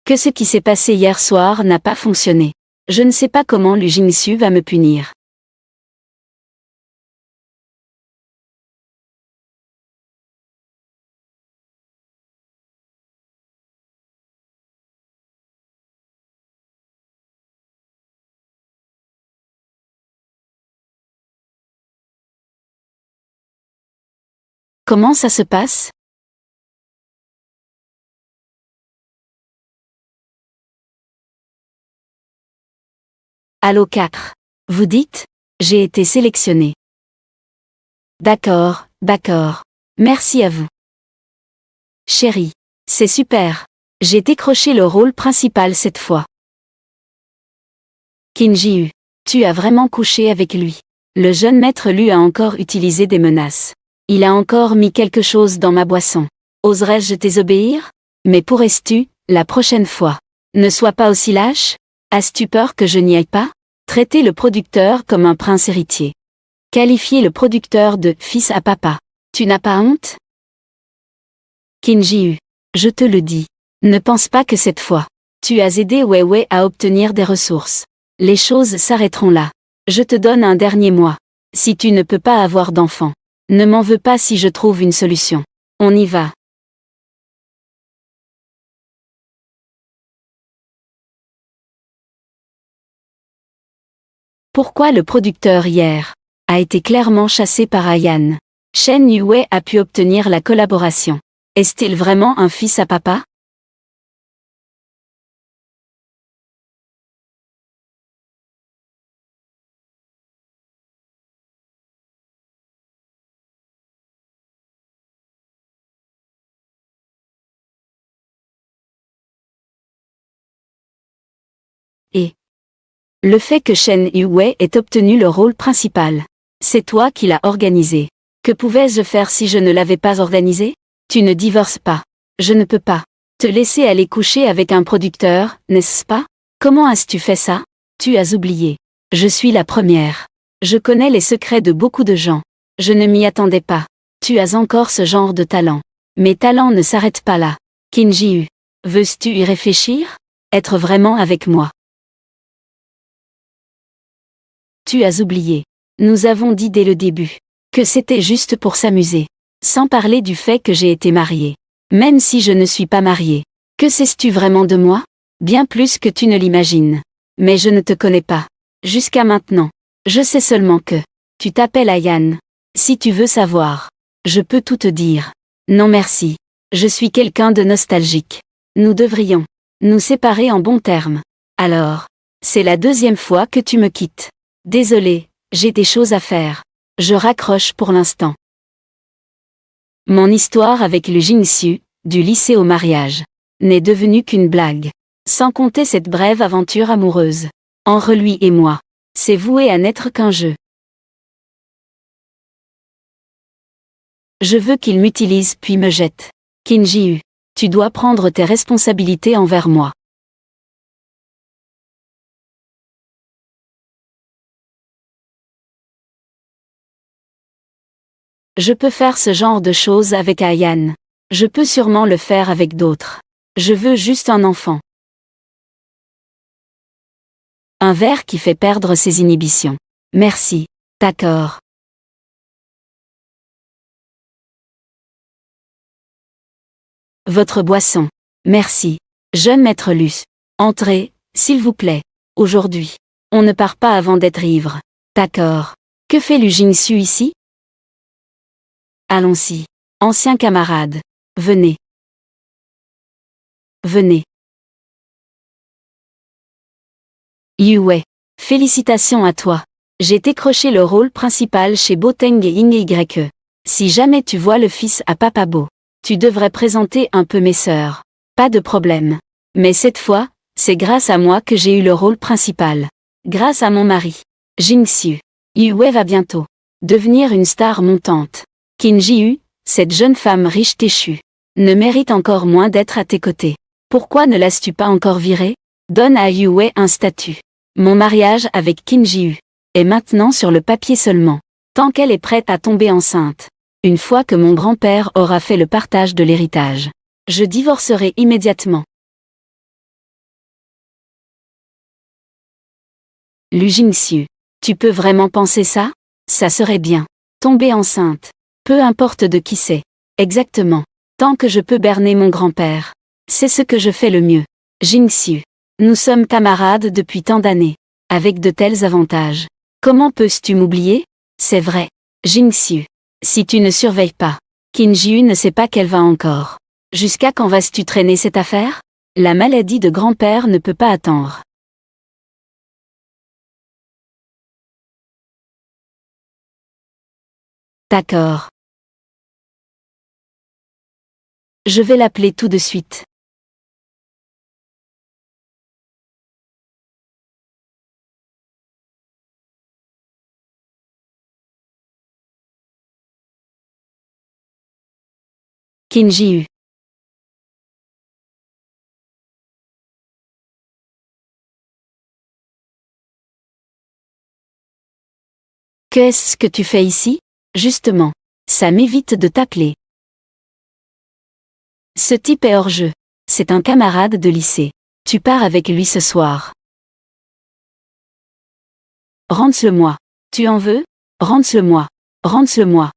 Que ce qui s'est passé hier soir n'a pas fonctionné. Je ne sais pas comment Lu Jingxu va me punir. Comment ça se passe? Allô 4. Vous dites? J'ai été sélectionné. D'accord, d'accord. Merci à vous. Chérie. C'est super. J'ai décroché le rôle principal cette fois. Kim Ji-hu. Tu as vraiment couché avec lui. Le jeune maître Lu a encore utilisé des menaces. Il a encore mis quelque chose dans ma boisson. Oserais-je désobéir? Mais pourrais-tu, la prochaine fois? Ne sois pas aussi lâche? As-tu peur que je n'y aille pas? Traiter le producteur comme un prince héritier. Qualifier le producteur de « fils à papa ». Tu n'as pas honte? Kim Ji-hu. Je te le dis. Ne pense pas que cette fois. Tu as aidé Weiwei à obtenir des ressources. Les choses s'arrêteront là. Je te donne un dernier mois. Si tu ne peux pas avoir d'enfant, ne m'en veux pas si je trouve une solution. On y va. Pourquoi le producteur hier a été clairement chassé par Ayan? Shen Yue a pu obtenir la collaboration. Est-il vraiment un fils à papa? Et le fait que Shen Yue ait obtenu le rôle principal, c'est toi qui l'as organisé. Que pouvais-je faire si je ne l'avais pas organisé? Tu ne divorces pas. Je ne peux pas te laisser aller coucher avec un producteur, n'est-ce pas? Comment as-tu fait ça? Tu as oublié. Je suis la première. Je connais les secrets de beaucoup de gens. Je ne m'y attendais pas. Tu as encore ce genre de talent. Mes talents ne s'arrêtent pas là. Kim Ji-hu. Veux-tu y réfléchir? Être vraiment avec moi. Tu as oublié. Nous avons dit dès le début que c'était juste pour s'amuser. Sans parler du fait que j'ai été mariée. Même si je ne suis pas mariée. Que sais-tu vraiment de moi? Bien plus que tu ne l'imagines. Mais je ne te connais pas. Jusqu'à maintenant. Je sais seulement que tu t'appelles Ayan. Si tu veux savoir, je peux tout te dire. Non merci. Je suis quelqu'un de nostalgique. Nous devrions nous séparer en bons termes. Alors, c'est la deuxième fois que tu me quittes. Désolé, j'ai des choses à faire. Je raccroche pour l'instant. Mon histoire avec le Jingxiu, du lycée au mariage, n'est devenue qu'une blague. Sans compter cette brève aventure amoureuse. Entre lui et moi, c'est voué à n'être qu'un jeu. Je veux qu'il m'utilise puis me jette. Kim Ji-hu, tu dois prendre tes responsabilités envers moi. Je peux faire ce genre de choses avec Ayan. Je peux sûrement le faire avec d'autres. Je veux juste un enfant. Un verre qui fait perdre ses inhibitions. Merci. D'accord. Votre boisson. Merci. Jeune maître Luce. Entrez, s'il vous plaît. Aujourd'hui. On ne part pas avant d'être ivre. D'accord. Que fait Lu Jingxiu ici? Allons-y. Anciens camarades. Venez. Venez. Yue. Félicitations à toi. J'ai décroché le rôle principal chez Boteng et Ing-Y. Si jamais tu vois le fils à Papa Bo, tu devrais présenter un peu mes sœurs. Pas de problème. Mais cette fois, c'est grâce à moi que j'ai eu le rôle principal. Grâce à mon mari. Jingxiu. Yue va bientôt devenir une star montante. Kim Ji-hu, cette jeune femme riche téchue, ne mérite encore moins d'être à tes côtés. Pourquoi ne l'as-tu pas encore virée? Donne à Yue un statut. Mon mariage avec Kim Ji-hu est maintenant sur le papier seulement. Tant qu'elle est prête à tomber enceinte. Une fois que mon grand-père aura fait le partage de l'héritage, je divorcerai immédiatement. Lu Jingxiu. Tu peux vraiment penser ça? Ça serait bien. Tomber enceinte. Peu importe de qui c'est. Exactement. Tant que je peux berner mon grand-père. C'est ce que je fais le mieux. Jingxiu. Nous sommes camarades depuis tant d'années. Avec de tels avantages. Comment peux-tu m'oublier? C'est vrai. Jingxiu. Si tu ne surveilles pas Kim Ji-hu ne sait pas qu'elle va encore. Jusqu'à quand vas-tu traîner cette affaire? La maladie de grand-père ne peut pas attendre. D'accord. Je vais l'appeler tout de suite. Kim Ji-hu. Qu'est-ce que tu fais ici? Justement. Ça m'évite de t'appeler. Ce type est hors jeu. C'est un camarade de lycée. Tu pars avec lui ce soir. Rends-le-moi. Tu en veux? Rends-le-moi. Rends-le-moi.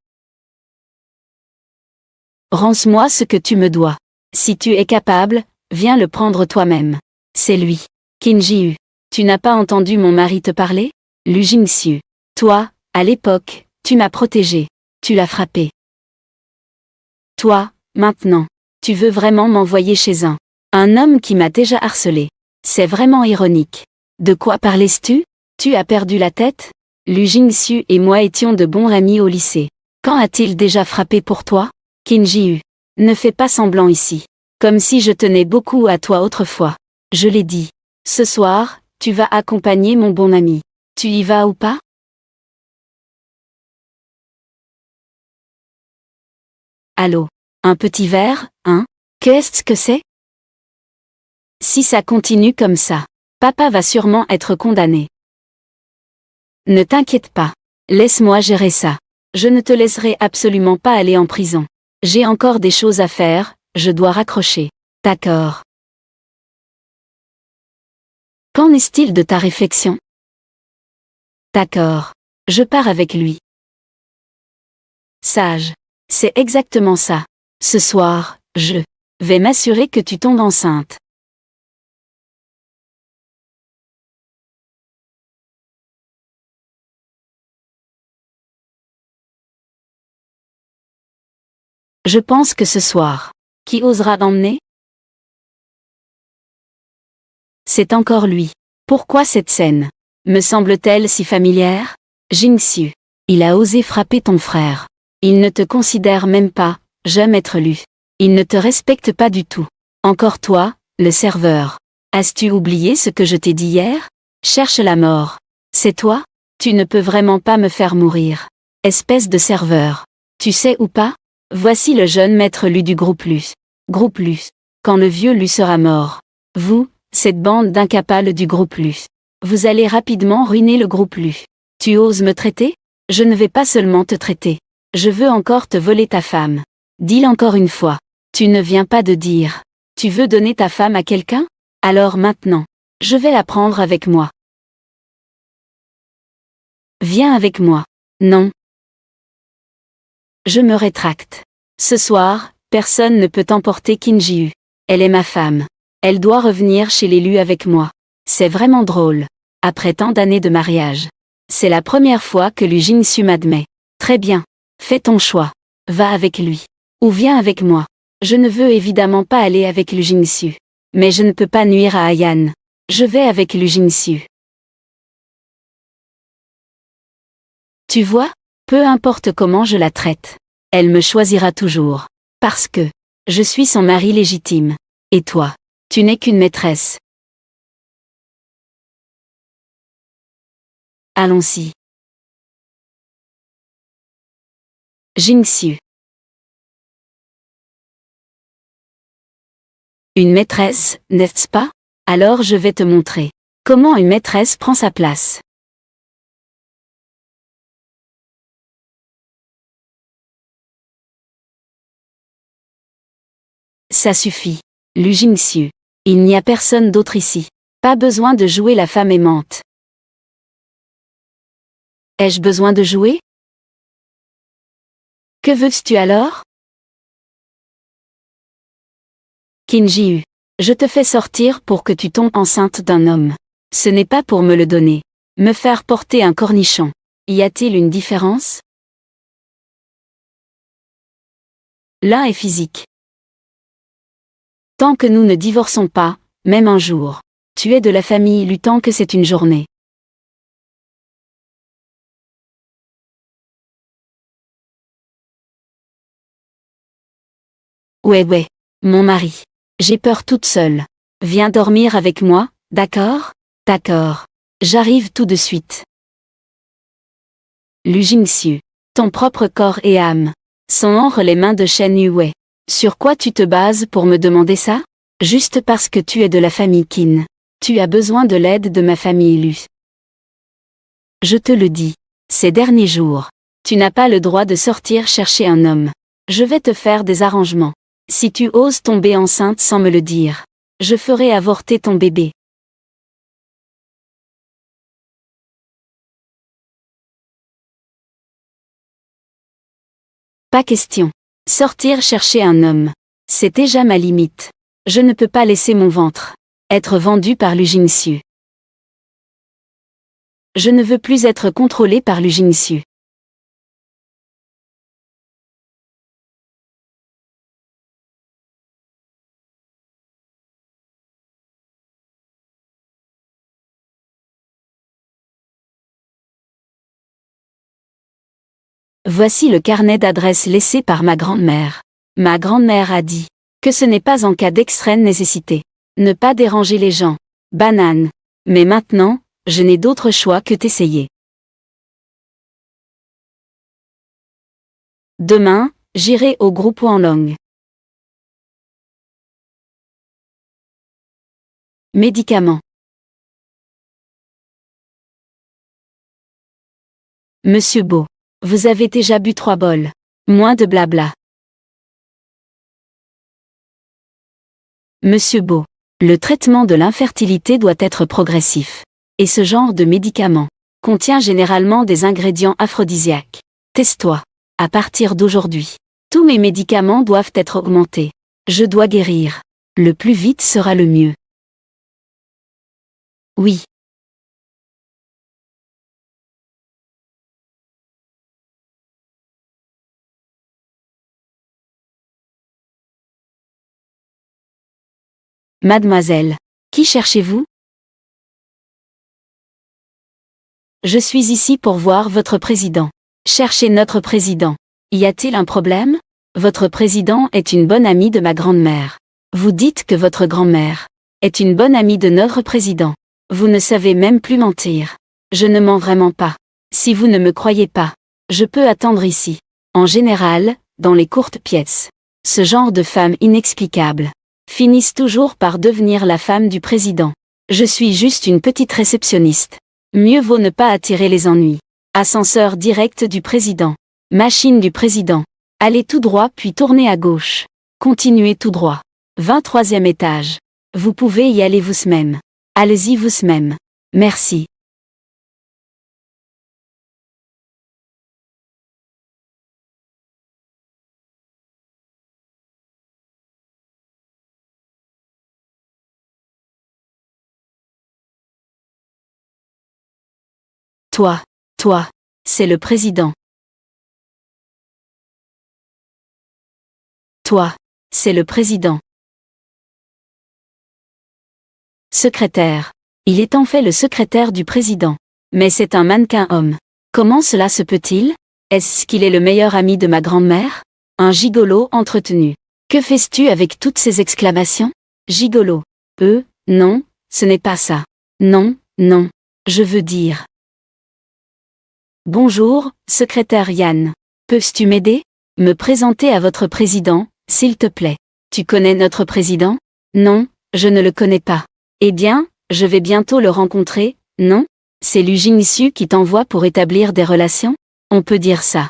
Rends-moi ce que tu me dois. Si tu es capable, viens le prendre toi-même. C'est lui. Kim Ji-hu. Tu n'as pas entendu mon mari te parler? Lu Jing-Siu. Toi, à l'époque, tu m'as protégé. Tu l'as frappé. Toi, maintenant. Tu veux vraiment m'envoyer chez un homme qui m'a déjà harcelé. C'est vraiment ironique. De quoi parlais-tu? Tu as perdu la tête? Lu Jing-Siu et moi étions de bons amis au lycée. Quand a-t-il déjà frappé pour toi? Kim Ji-hu. Ne fais pas semblant ici. Comme si je tenais beaucoup à toi autrefois. Je l'ai dit. Ce soir, tu vas accompagner mon bon ami. Tu y vas ou pas? Allô? Un petit verre, hein? Qu'est-ce que c'est? Si ça continue comme ça, papa va sûrement être condamné. Ne t'inquiète pas. Laisse-moi gérer ça. Je ne te laisserai absolument pas aller en prison. J'ai encore des choses à faire, je dois raccrocher. D'accord. Qu'en est-il de ta réflexion? D'accord. Je pars avec lui. Sage. C'est exactement ça. Ce soir, je vais m'assurer que tu tombes enceinte. Je pense que ce soir. Qui osera l'emmener? C'est encore lui. Pourquoi cette scène me semble-t-elle si familière? Jing-Siu. Il a osé frapper ton frère. Il ne te considère même pas, jeune maître Lu. Il ne te respecte pas du tout. Encore toi, le serveur. As-tu oublié ce que je t'ai dit hier? Cherche la mort. C'est toi? Tu ne peux vraiment pas me faire mourir. Espèce de serveur. Tu sais ou pas? Voici le jeune maître Lu du groupe Lu. Groupe Lu. Quand le vieux Lu sera mort. Vous, cette bande d'incapables du groupe Lu. Vous allez rapidement ruiner le groupe Lu. Tu oses me traiter? Je ne vais pas seulement te traiter. Je veux encore te voler ta femme. Dis-le encore une fois. Tu ne viens pas de dire. Tu veux donner ta femme à quelqu'un? Alors maintenant. Je vais la prendre avec moi. Viens avec moi. Non. Je me rétracte. Ce soir, personne ne peut emporter Kim Ji-hu. Elle est ma femme. Elle doit revenir chez l'élu avec moi. C'est vraiment drôle. Après tant d'années de mariage. C'est la première fois que Lu Jing-Siu m'admet. Très bien. Fais ton choix. Va avec lui. Ou viens avec moi. Je ne veux évidemment pas aller avec Lu Jing-Siu. Mais je ne peux pas nuire à Ayan. Je vais avec Lu Jing-Siu. Tu vois, peu importe comment je la traite. Elle me choisira toujours. Parce que je suis son mari légitime. Et toi, tu n'es qu'une maîtresse. Allons-y. Jing-Siu. Une maîtresse, n'est-ce pas? Alors je vais te montrer comment une maîtresse prend sa place. Ça suffit. Lu Jing-Siu. Il n'y a personne d'autre ici. Pas besoin de jouer la femme aimante. Ai-je besoin de jouer? Que veux-tu alors? Kim Ji-hu. Je te fais sortir pour que tu tombes enceinte d'un homme. Ce n'est pas pour me le donner. Me faire porter un cornichon. Y a-t-il une différence? L'un est physique. Tant que nous ne divorçons pas, même un jour, tu es de la famille Lu tant que c'est une journée. Ouais, mon mari. J'ai peur toute seule. Viens dormir avec moi, d'accord? D'accord. J'arrive tout de suite. Lu Jingxiu. Ton propre corps et âme sont entre les mains de Shen Yue. Sur quoi tu te bases pour me demander ça? Juste parce que tu es de la famille Qin. Tu as besoin de l'aide de ma famille Lu. Je te le dis. Ces derniers jours, tu n'as pas le droit de sortir chercher un homme. Je vais te faire des arrangements. Si tu oses tomber enceinte sans me le dire, je ferai avorter ton bébé. Pas question. Sortir chercher un homme. C'est déjà ma limite. Je ne peux pas laisser mon ventre être vendu par Lu Jingxiu. Je ne veux plus être contrôlé par Lu Jingxiu. Voici le carnet d'adresses laissé par ma grand-mère. Ma grand-mère a dit que ce n'est pas en cas d'extrême nécessité. Ne pas déranger les gens. Banane. Mais maintenant, je n'ai d'autre choix que d'essayer. Demain, j'irai au groupe Wanlong. Médicaments. Monsieur Beau. Vous avez déjà bu 3 bols. Moins de blabla. Monsieur Beau. Le traitement de l'infertilité doit être progressif. Et ce genre de médicament contient généralement des ingrédients aphrodisiaques. Tais-toi. À partir d'aujourd'hui, tous mes médicaments doivent être augmentés. Je dois guérir. Le plus vite sera le mieux. Oui. Mademoiselle, qui cherchez-vous? Je suis ici pour voir votre président. Cherchez notre président. Y a-t-il un problème? Votre président est une bonne amie de ma grand-mère. Vous dites que votre grand-mère est une bonne amie de notre président. Vous ne savez même plus mentir. Je ne mens vraiment pas. Si vous ne me croyez pas, je peux attendre ici. En général, dans les courtes pièces, ce genre de femmes inexplicables finissent toujours par devenir la femme du président. Je suis juste une petite réceptionniste. Mieux vaut ne pas attirer les ennuis. Ascenseur direct du président. Machine du président. Allez tout droit puis tournez à gauche. Continuez tout droit. 23e étage. Vous pouvez y aller vous-même. Allez-y vous-même. Merci. Toi, c'est le président. Toi, c'est le président. Secrétaire. Il est en fait le secrétaire du président. Mais c'est un mannequin homme. Comment cela se peut-il? Est-ce qu'il est le meilleur ami de ma grand-mère? Un gigolo entretenu. Que fais-tu avec toutes ces exclamations? Gigolo. Non, ce n'est pas ça. Non, je veux dire. Bonjour, secrétaire Yann. Peux-tu m'aider? Me présenter à votre président, s'il te plaît. Tu connais notre président? Non, je ne le connais pas. Eh bien, je vais bientôt le rencontrer, non? C'est Lu Jingxiu qui t'envoie pour établir des relations? On peut dire ça.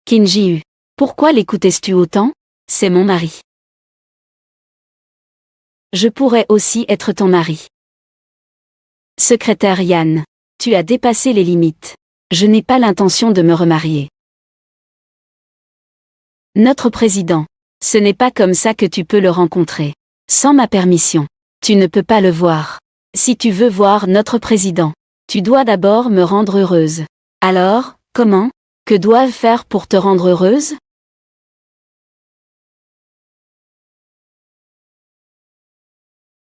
Qin Ji-hu. Pourquoi l'écoutes-tu autant? C'est mon mari. Je pourrais aussi être ton mari. Secrétaire Yann. Tu as dépassé les limites. Je n'ai pas l'intention de me remarier. Notre président. Ce n'est pas comme ça que tu peux le rencontrer. Sans ma permission. Tu ne peux pas le voir. Si tu veux voir notre président, tu dois d'abord me rendre heureuse. Alors, comment? Que dois-je faire pour te rendre heureuse?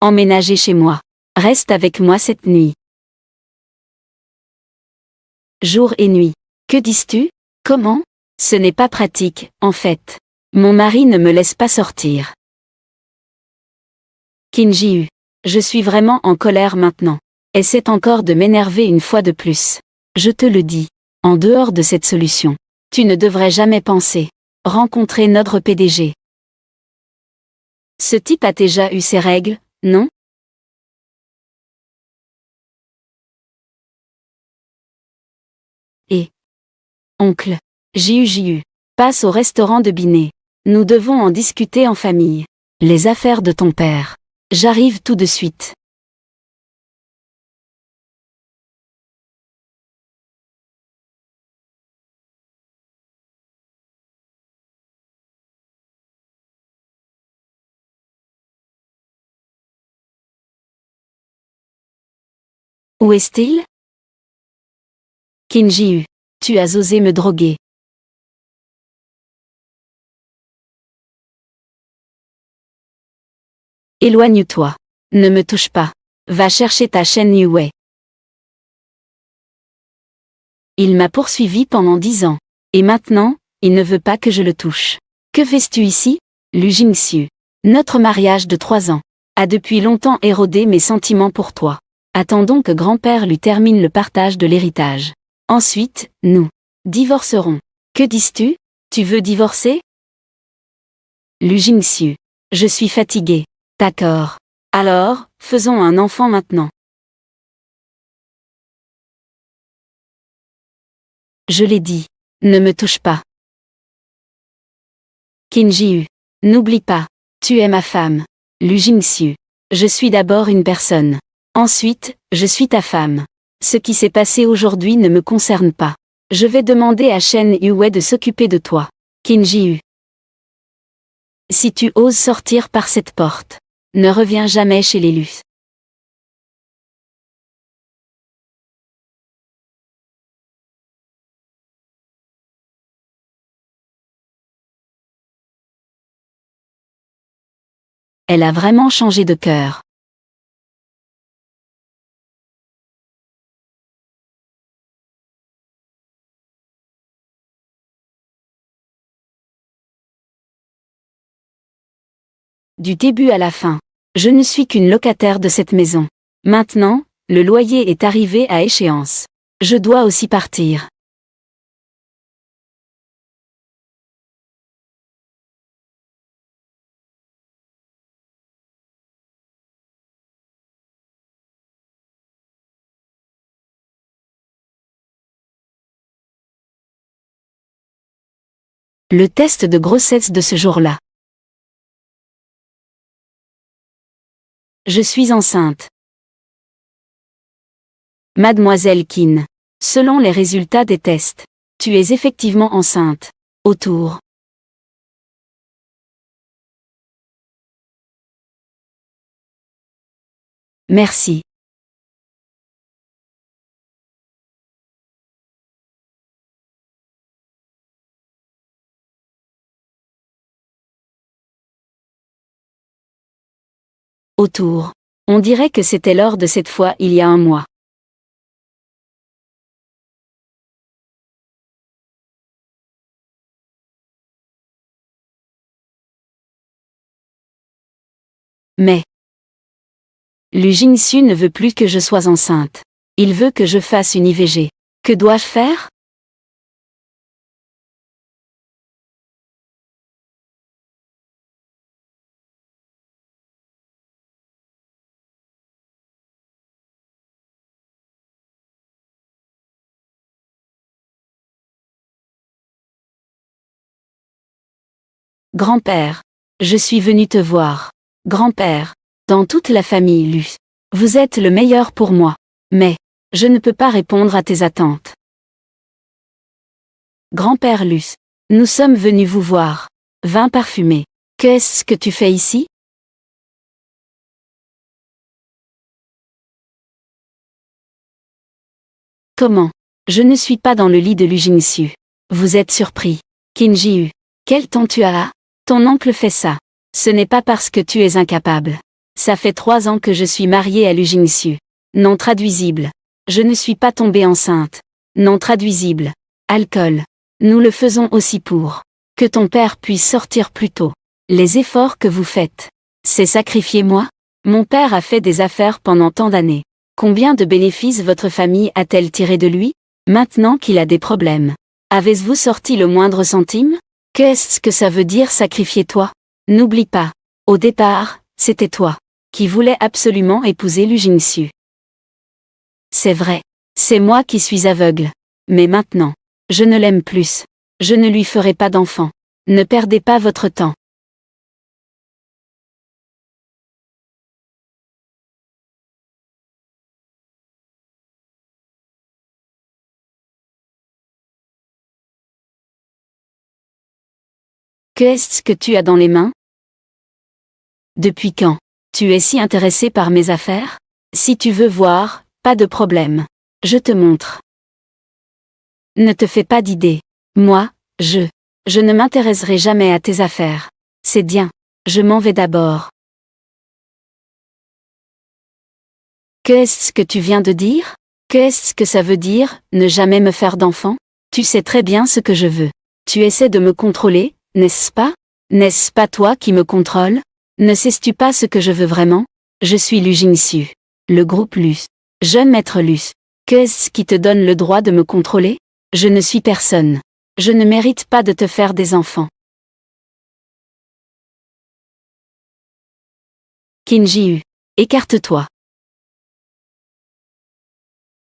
emménager chez moi. Reste avec moi cette nuit. Jour et nuit. Que dis-tu? Comment? Ce n'est pas pratique, en fait. Mon mari ne me laisse pas sortir. Kim Ji-Hu. Je suis vraiment en colère maintenant. Essaie encore de m'énerver une fois de plus. Je te le dis. En dehors de cette solution, tu ne devrais jamais penser rencontrer notre PDG. Ce type a déjà eu ses règles, non? Et oncle Jiu, passe au restaurant de Binet. Nous devons en discuter en famille. Les affaires de ton père. J'arrive tout de suite. Où est-il? Kim Ji-Hu, tu as osé me droguer. Éloigne-toi. Ne me touche pas. Va chercher ta chaîne Yue. Il m'a poursuivi pendant 10 ans. Et maintenant, il ne veut pas que je le touche. Que fais-tu ici, Lu Jingxiu? Notre mariage de 3 ans a depuis longtemps érodé mes sentiments pour toi. Attendons que grand-père lui termine le partage de l'héritage. Ensuite, nous divorcerons. Que dis-tu? Tu veux divorcer? Lu Jingxiu. Je suis fatigué. D'accord. Alors, faisons un enfant maintenant. Je l'ai dit. Ne me touche pas. Kim Ji-Hu. N'oublie pas. Tu es ma femme. Lu Jingxiu. Je suis d'abord une personne. Ensuite, je suis ta femme. Ce qui s'est passé aujourd'hui ne me concerne pas. Je vais demander à Shen Yue de s'occuper de toi. Kim Ji-Hu. Si tu oses sortir par cette porte, ne reviens jamais chez les Lu. Elle a vraiment changé de cœur. Du début à la fin. Je ne suis qu'une locataire de cette maison. Maintenant, le loyer est arrivé à échéance. Je dois aussi partir. Le test de grossesse de ce jour-là. Je suis enceinte. Mademoiselle Qin. Selon les résultats des tests, tu es effectivement enceinte. Autour. Merci. Autour. On dirait que c'était lors de cette fois il y a un mois. Mais Lu Jingxiu ne veut plus que je sois enceinte. Il veut que je fasse une IVG. Que dois-je faire? Grand-père. Je suis venu te voir. Grand-père. Dans toute la famille Lu. Vous êtes le meilleur pour moi. Mais je ne peux pas répondre à tes attentes. Grand-père Lu. Nous sommes venus vous voir. Vin parfumé. Qu'est-ce que tu fais ici? Comment? Je ne suis pas dans le lit de Lu Jingxiu. Vous êtes surpris. Kim Ji-Hu. Quel temps tu as là? Ton oncle fait ça. Ce n'est pas parce que tu es incapable. Ça fait 3 ans que je suis mariée à Lu Jingxiu. Non traduisible. Je ne suis pas tombée enceinte. Non traduisible. Alcool. Nous le faisons aussi pour que ton père puisse sortir plus tôt. Les efforts que vous faites, c'est sacrifier moi? Mon père a fait des affaires pendant tant d'années. Combien de bénéfices votre famille a-t-elle tiré de lui? Maintenant qu'il a des problèmes, avez-vous sorti le moindre centime? Qu'est-ce que ça veut dire sacrifier toi? N'oublie pas, au départ, c'était toi qui voulais absolument épouser Lu Jingxiu. C'est vrai, c'est moi qui suis aveugle. Mais maintenant, je ne l'aime plus. Je ne lui ferai pas d'enfant. Ne perdez pas votre temps. Qu'est-ce que tu as dans les mains? Depuis quand? Tu es si intéressé par mes affaires? Si tu veux voir, pas de problème. Je te montre. Ne te fais pas d'idée. Moi, je ne m'intéresserai jamais à tes affaires. C'est bien. Je m'en vais d'abord. Qu'est-ce que tu viens de dire? Qu'est-ce que ça veut dire, ne jamais me faire d'enfant? Tu sais très bien ce que je veux. Tu essaies de me contrôler, n'est-ce pas? N'est-ce pas toi qui me contrôles? Ne sais-tu pas ce que je veux vraiment? Je suis Lu Jingxiu. Le groupe Lus. Jeune maître Lus. Qu'est-ce qui te donne le droit de me contrôler? Je ne suis personne. Je ne mérite pas de te faire des enfants. Qin Ji Hu. Écarte-toi.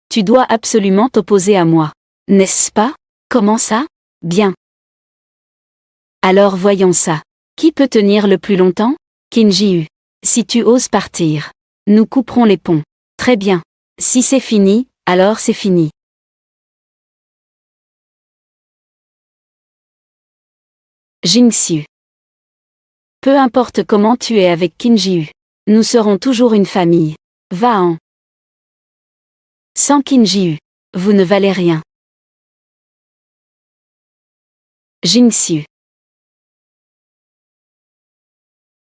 Tu dois absolument t'opposer à moi. N'est-ce pas? Comment ça? Bien. Alors voyons ça. Qui peut tenir le plus longtemps? Qin Ji Hu. Si tu oses partir, nous couperons les ponts. Très bien. Si c'est fini, alors c'est fini. Jingxiu. Peu importe comment tu es avec Qin Ji Hu. Nous serons toujours une famille. Va-en. Sans Qin Ji Hu, vous ne valez rien. Jingxiu.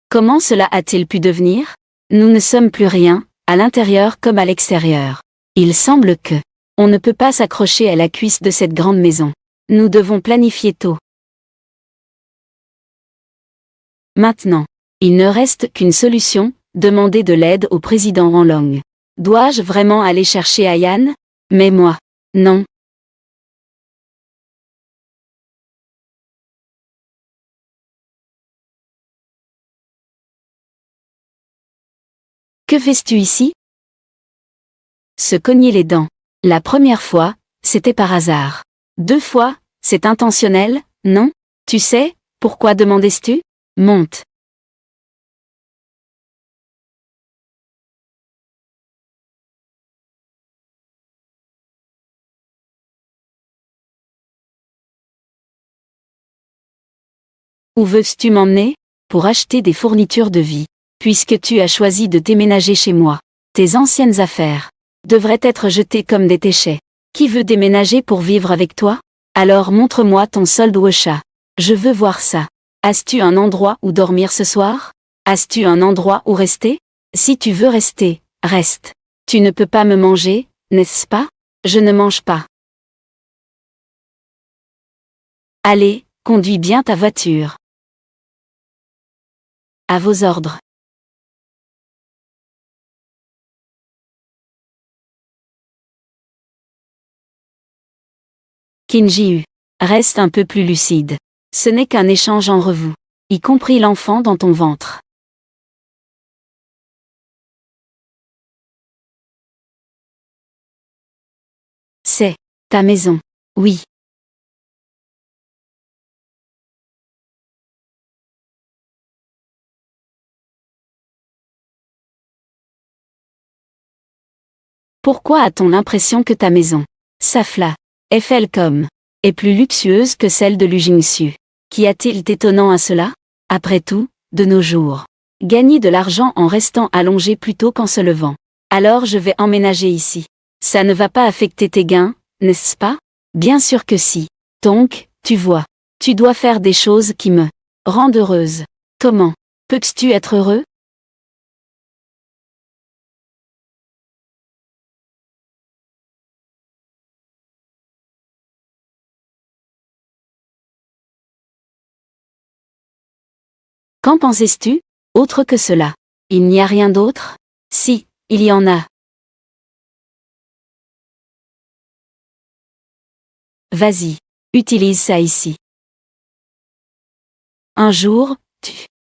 Comment cela a-t-il pu devenir? Nous ne sommes plus rien, à l'intérieur comme à l'extérieur. Il semble que on ne peut pas s'accrocher à la cuisse de cette grande maison. Nous devons planifier tôt. Maintenant, il ne reste qu'une solution, demander de l'aide au président Ranlong. Dois-je vraiment aller chercher Ayan? Mais moi, non. Que fais-tu ici? Se cogner les dents. La première fois, c'était par hasard. 2 fois, c'est intentionnel, non? Tu sais, pourquoi demandais-tu? Monte. Où veux-tu m'emmener? Pour acheter des fournitures de vie. Puisque tu as choisi de déménager chez moi. Tes anciennes affaires devraient être jetées comme des déchets. Qui veut déménager pour vivre avec toi? Alors montre-moi ton solde Wosha. Je veux voir ça. As-tu un endroit où dormir ce soir? As-tu un endroit où rester? Si tu veux rester, reste. Tu ne peux pas me manger, n'est-ce pas? Je ne mange pas. Allez, conduis bien ta voiture. À vos ordres. Qin Ji Hu. Reste un peu plus lucide. Ce n'est qu'un échange entre vous, y compris l'enfant dans ton ventre. C'est ta maison. Oui. Pourquoi a-t-on l'impression que ta maison, Safla, Eiffel-Com, est plus luxueuse que celle de Lu Jingxiu? Qu'y a-t-il d'étonnant à cela? Après tout, de nos jours, gagner de l'argent en restant allongé plutôt qu'en se levant. Alors je vais emménager ici. Ça ne va pas affecter tes gains, n'est-ce pas? Bien sûr que si. Donc, tu vois, tu dois faire des choses qui me rendent heureuse. Comment peux-tu être heureux? Qu'en pensais-tu, autre que cela? Il n'y a rien d'autre? Si, il y en a. Vas-y, utilise ça ici. Un jour,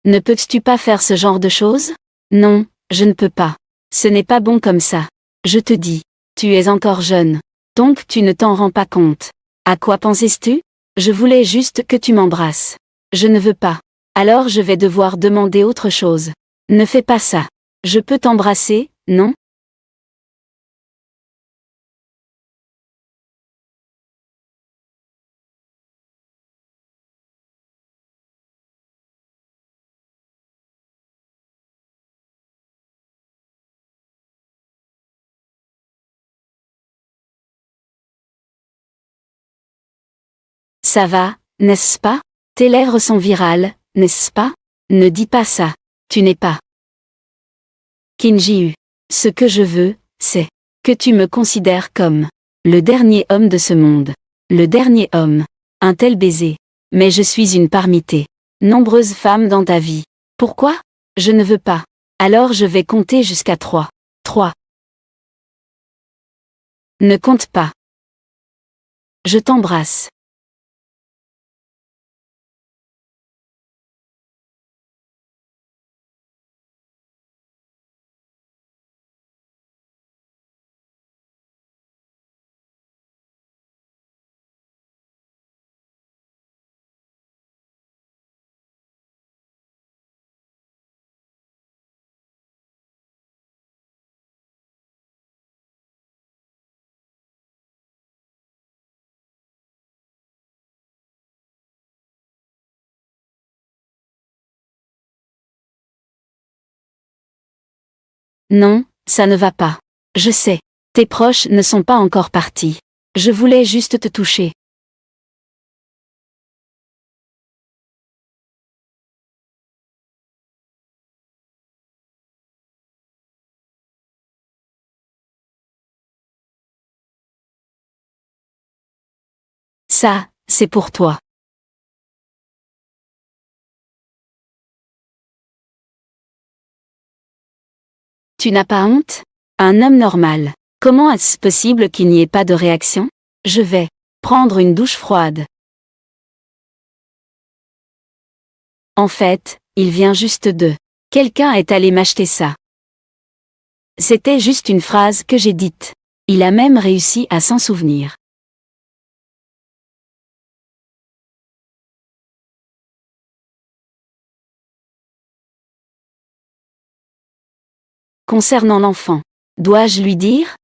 ne peux-tu pas faire ce genre de choses? Non, je ne peux pas. Ce n'est pas bon comme ça. Je te dis, tu es encore jeune. Donc tu ne t'en rends pas compte. À quoi pensais-tu? Je voulais juste que tu m'embrasses. Je ne veux pas. Alors je vais devoir demander autre chose. Ne fais pas ça. Je peux t'embrasser, non? Ça va, n'est-ce pas? Tes lèvres sont virales, n'est-ce pas? Ne dis pas ça. Tu n'es pas Kinji-U. Ce que je veux, c'est que tu me considères comme le dernier homme de ce monde. Le dernier homme. Un tel baiser. Mais je suis une parmi tes nombreuses femmes dans ta vie. Pourquoi? Je ne veux pas. Alors je vais compter jusqu'à 3. 3. Ne compte pas. Je t'embrasse. Non, ça ne va pas. Je sais. Tes proches ne sont pas encore partis. Je voulais juste te toucher. Ça, c'est pour toi. Tu n'as pas honte? Un homme normal. Comment est-ce possible qu'il n'y ait pas de réaction? Je vais prendre une douche froide. En fait, il vient juste de. Quelqu'un est allé m'acheter ça. C'était juste une phrase que j'ai dite. Il a même réussi à s'en souvenir. Concernant l'enfant, dois-je lui dire?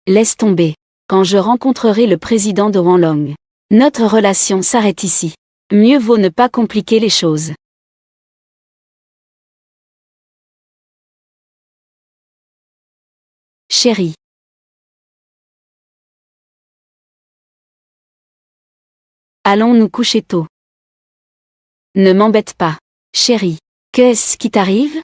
Laisse tomber. Quand je rencontrerai le président de Wanlong, notre relation s'arrête ici. Mieux vaut ne pas compliquer les choses. Chérie. Allons nous coucher tôt. Ne m'embête pas. Chérie. Qu'est-ce qui t'arrive?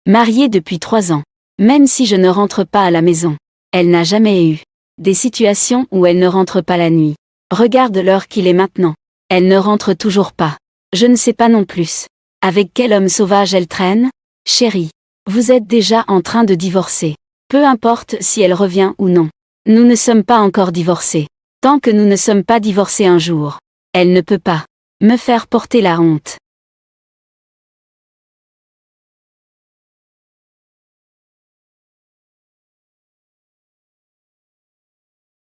Mariée depuis 3 ans. Même si je ne rentre pas à la maison. Elle n'a jamais eu des situations où elle ne rentre pas la nuit. Regarde l'heure qu'il est maintenant. Elle ne rentre toujours pas. Je ne sais pas non plus. Avec quel homme sauvage elle traîne? Chérie. Vous êtes déjà en train de divorcer. Peu importe si elle revient ou non. Nous ne sommes pas encore divorcés. Tant que nous ne sommes pas divorcés un jour. Elle ne peut pas me faire porter la honte.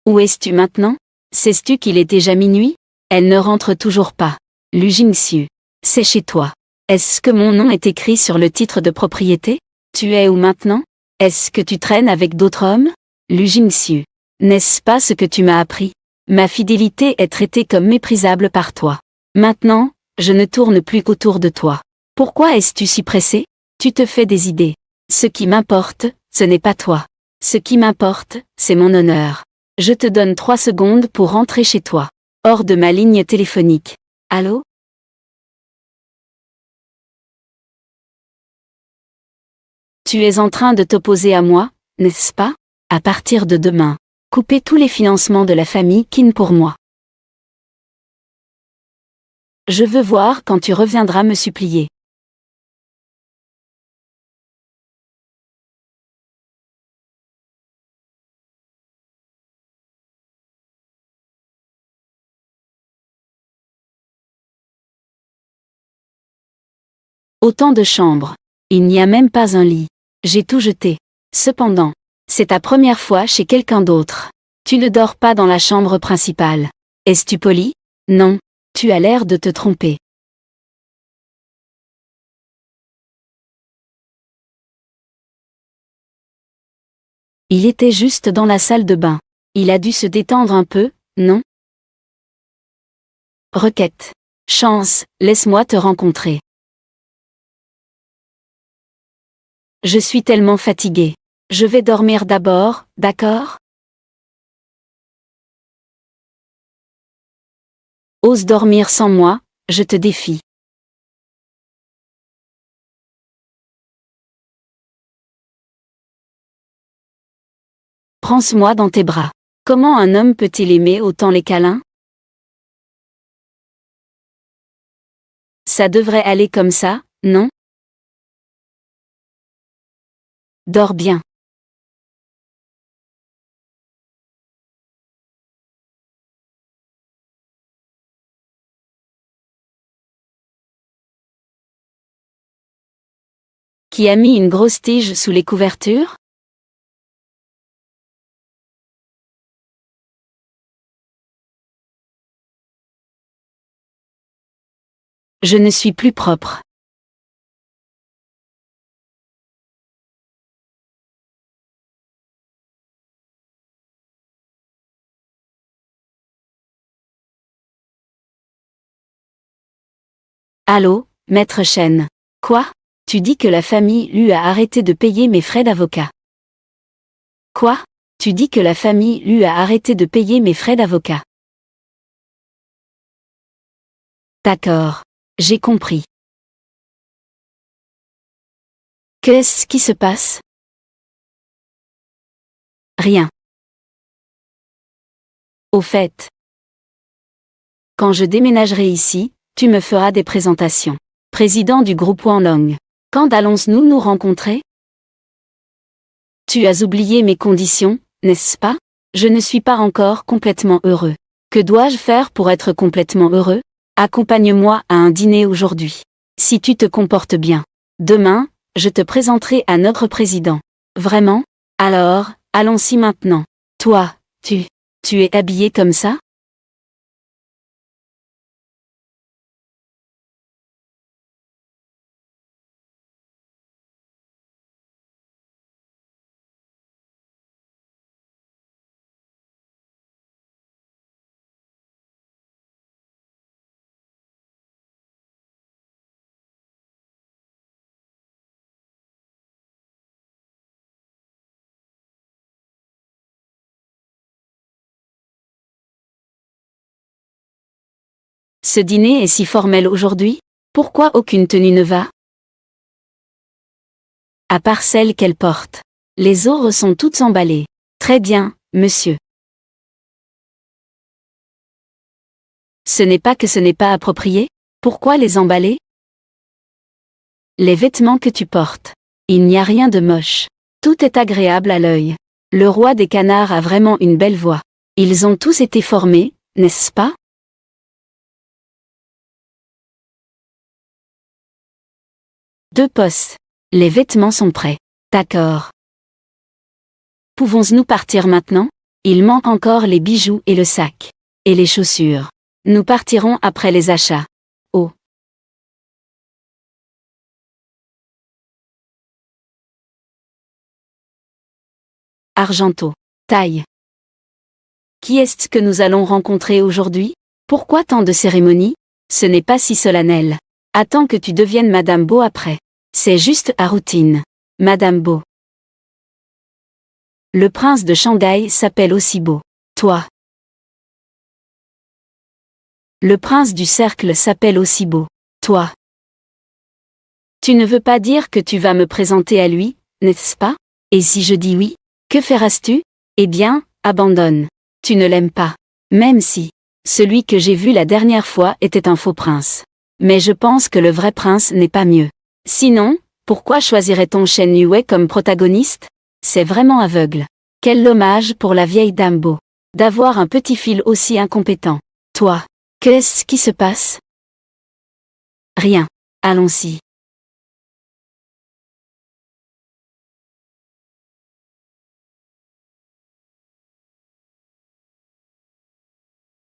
Où es-tu maintenant? Sais-tu qu'il est déjà minuit? Elle ne rentre toujours pas. Lu Jingxiu. C'est chez toi. Est-ce que mon nom est écrit sur le titre de propriété? Tu es où maintenant? Est-ce que tu traînes avec d'autres hommes? Lu Jingxiu. N'est-ce pas ce que tu m'as appris? Ma fidélité est traitée comme méprisable par toi. Maintenant, je ne tourne plus qu'autour de toi. Pourquoi es-tu si pressé? Tu te fais des idées. Ce qui m'importe, ce n'est pas toi. Ce qui m'importe, c'est mon honneur. Je te donne 3 secondes pour rentrer chez toi. Hors de ma ligne téléphonique. Allô? Tu es en train de t'opposer à moi, n'est-ce pas? À partir de demain, coupez tous les financements de la famille Qin pour moi. Je veux voir quand tu reviendras me supplier. Autant de chambres. Il n'y a même pas un lit. J'ai tout jeté. Cependant, c'est ta première fois chez quelqu'un d'autre. Tu ne dors pas dans la chambre principale. Es-tu poli? Non. Tu as l'air de te tromper. Il était juste dans la salle de bain. Il a dû se détendre un peu, non? Requête. Chance, laisse-moi te rencontrer. Je suis tellement fatiguée. Je vais dormir d'abord, d'accord? Ose dormir sans moi, je te défie. Prends-moi dans tes bras. Comment un homme peut-il aimer autant les câlins? Ça devrait aller comme ça, non? Dors bien. Qui a mis une grosse tige sous les couvertures? Je ne suis plus propre. Allô, maître Chen. Quoi? Tu dis que la famille Lu a arrêté de payer mes frais d'avocat. Quoi? Tu dis que la famille Lu a arrêté de payer mes frais d'avocat. D'accord. J'ai compris. Qu'est-ce qui se passe? Rien. Au fait, quand je déménagerai ici, tu me feras des présentations. Président du groupe Wanlong. Quand allons-nous nous rencontrer? Tu as oublié mes conditions, n'est-ce pas? Je ne suis pas encore complètement heureux. Que dois-je faire pour être complètement heureux? Accompagne-moi à un dîner aujourd'hui. Si tu te comportes bien. Demain, je te présenterai à notre président. Vraiment? Alors, allons-y maintenant. Toi, tu es habillé comme ça? Ce dîner est si formel aujourd'hui? Pourquoi aucune tenue ne va? À part celle qu'elle porte. Les autres sont toutes emballées. Très bien, monsieur. Ce n'est pas que ce n'est pas approprié? Pourquoi les emballer? Les vêtements que tu portes. Il n'y a rien de moche. Tout est agréable à l'œil. Le roi des canards a vraiment une belle voix. Ils ont tous été formés, n'est-ce pas? Deux postes. Les vêtements sont prêts. D'accord. Pouvons-nous partir maintenant? Il manque encore les bijoux et le sac. Et les chaussures. Nous partirons après les achats. Oh. Argento. Taille. Qui est-ce que nous allons rencontrer aujourd'hui? Pourquoi tant de cérémonies? Ce n'est pas si solennel. Attends que tu deviennes Madame Beau après. C'est juste à routine. Madame Beau. Le prince de Shanghai s'appelle aussi Beau. Toi. Le prince du cercle s'appelle aussi Beau. Toi. Tu ne veux pas dire que tu vas me présenter à lui, n'est-ce pas? Et si je dis oui, que feras-tu? Eh bien, abandonne. Tu ne l'aimes pas. Même si. Celui que j'ai vu la dernière fois était un faux prince. Mais je pense que le vrai prince n'est pas mieux. Sinon, pourquoi choisirait-on Shen Yue comme protagoniste? C'est vraiment aveugle. Quel dommage pour la vieille dame Beau d'avoir un petit fil aussi incompétent. Toi, qu'est-ce qui se passe? Rien. Allons-y.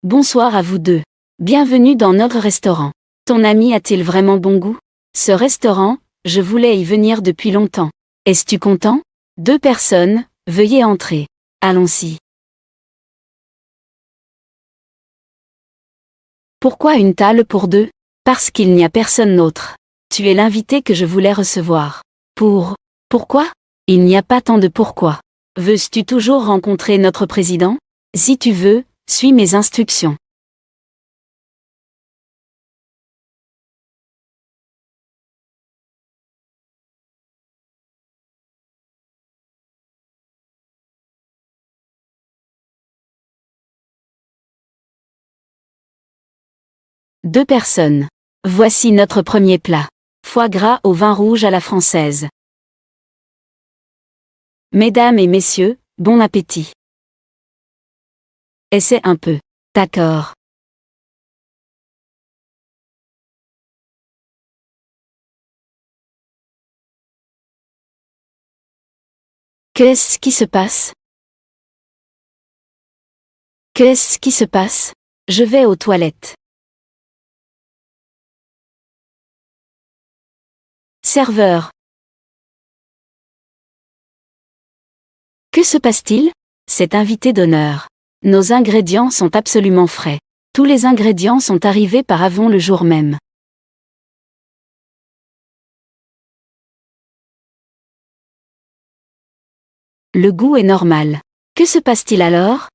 Bonsoir à vous deux. Bienvenue dans notre restaurant. Ton ami a-t-il vraiment bon goût? Ce restaurant, je voulais y venir depuis longtemps. Es-tu content? 2 personnes, veuillez entrer. Allons-y. Pourquoi une table pour 2? Parce qu'il n'y a personne d'autre. Tu es l'invité que je voulais recevoir. Pourquoi? Il n'y a pas tant de pourquoi. Veux-tu toujours rencontrer notre président? Si tu veux, suis mes instructions. Deux personnes. Voici notre premier plat. Foie gras au vin rouge à la française. Mesdames et messieurs, bon appétit. Essaie un peu. D'accord. Qu'est-ce qui se passe? Qu'est-ce qui se passe? Je vais aux toilettes. Serveur. Que se passe-t-il? C'est invité d'honneur. Nos ingrédients sont absolument frais. Tous les ingrédients sont arrivés par avant le jour même. Le goût est normal. Que se passe-t-il alors?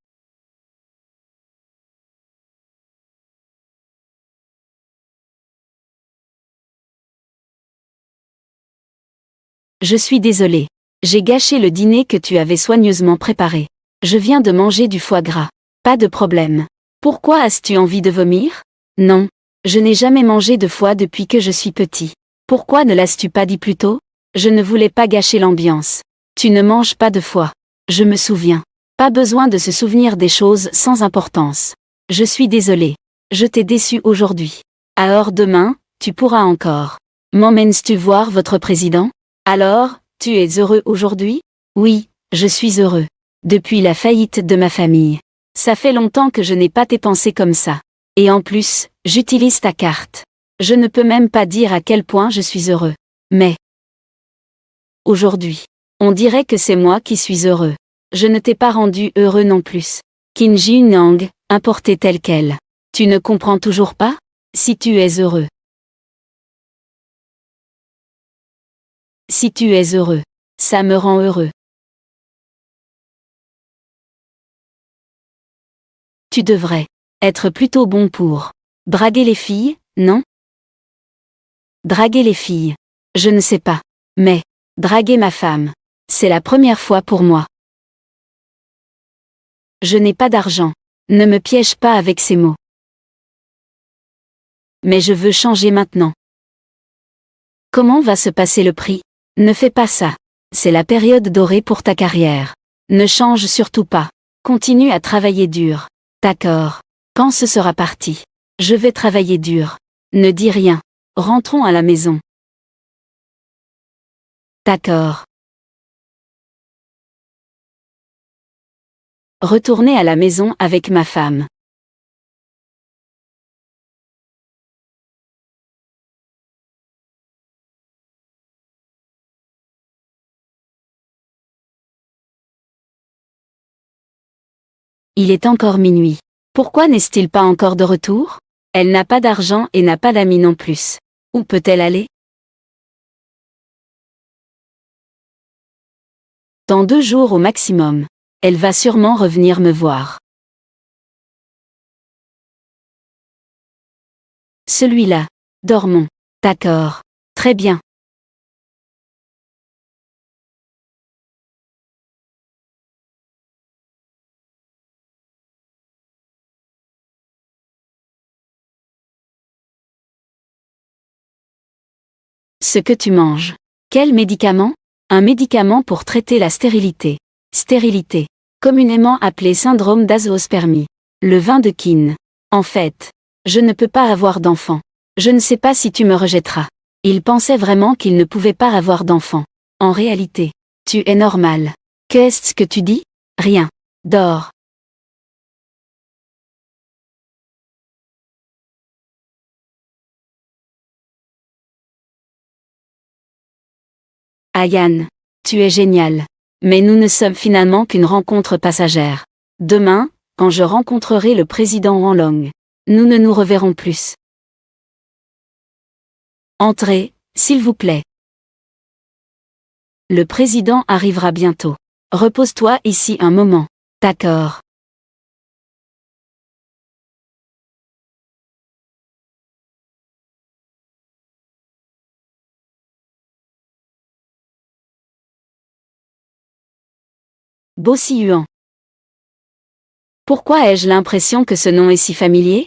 Je suis désolé. J'ai gâché le dîner que tu avais soigneusement préparé. Je viens de manger du foie gras. Pas de problème. Pourquoi as-tu envie de vomir? Non. Je n'ai jamais mangé de foie depuis que je suis petit. Pourquoi ne l'as-tu pas dit plus tôt? Je ne voulais pas gâcher l'ambiance. Tu ne manges pas de foie. Je me souviens. Pas besoin de se souvenir des choses sans importance. Je suis désolé. Je t'ai déçu aujourd'hui. Alors demain, tu pourras encore. M'emmènes-tu voir votre président? Alors, tu es heureux aujourd'hui? Oui, je suis heureux. Depuis la faillite de ma famille. Ça fait longtemps que je n'ai pas dépensé comme ça. Et en plus, j'utilise ta carte. Je ne peux même pas dire à quel point je suis heureux. Mais aujourd'hui, on dirait que c'est moi qui suis heureux. Je ne t'ai pas rendu heureux non plus. Kim Ji-Nang, importé tel quel. Tu ne comprends toujours pas? Si tu es heureux. Si tu es heureux. Ça me rend heureux. Tu devrais être plutôt bon pour draguer les filles, non? Draguer les filles. Je ne sais pas. Mais draguer ma femme. C'est la première fois pour moi. Je n'ai pas d'argent. Ne me piège pas avec ces mots. Mais je veux changer maintenant. Comment va se passer le prix? Ne fais pas ça. C'est la période dorée pour ta carrière. Ne change surtout pas. Continue à travailler dur. D'accord. Quand ce sera parti? Je vais travailler dur. Ne dis rien. Rentrons à la maison. D'accord. Retourner à la maison avec ma femme. Il est encore minuit. Pourquoi n'est-il pas encore de retour? Elle n'a pas d'argent et n'a pas d'amis non plus. Où peut-elle aller? Dans 2 jours au maximum. Elle va sûrement revenir me voir. Celui-là. Dormons. D'accord. Très bien. Ce que tu manges. Quel médicament? Un médicament pour traiter la stérilité. Stérilité. Communément appelé syndrome d'azoospermie. Le vin de Keane. En fait, je ne peux pas avoir d'enfant. Je ne sais pas si tu me rejetteras. Il pensait vraiment qu'il ne pouvait pas avoir d'enfant. En réalité, tu es normal. Qu'est-ce que tu dis? Rien. Dors. Ayane, tu es génial. Mais nous ne sommes finalement qu'une rencontre passagère. Demain, quand je rencontrerai le président Wanlong, nous ne nous reverrons plus. Entrez, s'il vous plaît. Le président arrivera bientôt. Repose-toi ici un moment. D'accord. Bo Si-Yuan. Pourquoi ai-je l'impression que ce nom est si familier?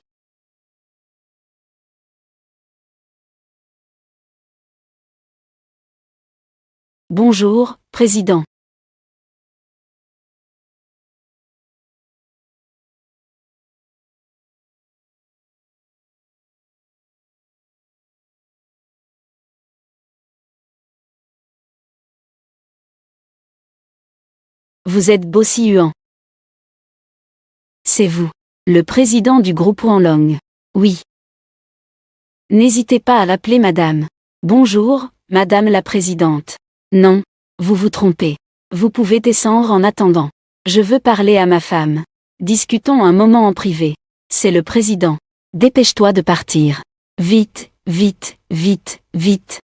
Bonjour, président. Vous êtes Bo Si-Yuan. C'est vous. Le président du groupe Wanlong. Oui. N'hésitez pas à l'appeler madame. Bonjour, madame la présidente. Non, vous vous trompez. Vous pouvez descendre en attendant. Je veux parler à ma femme. Discutons un moment en privé. C'est le président. Dépêche-toi de partir. Vite, vite, vite, vite.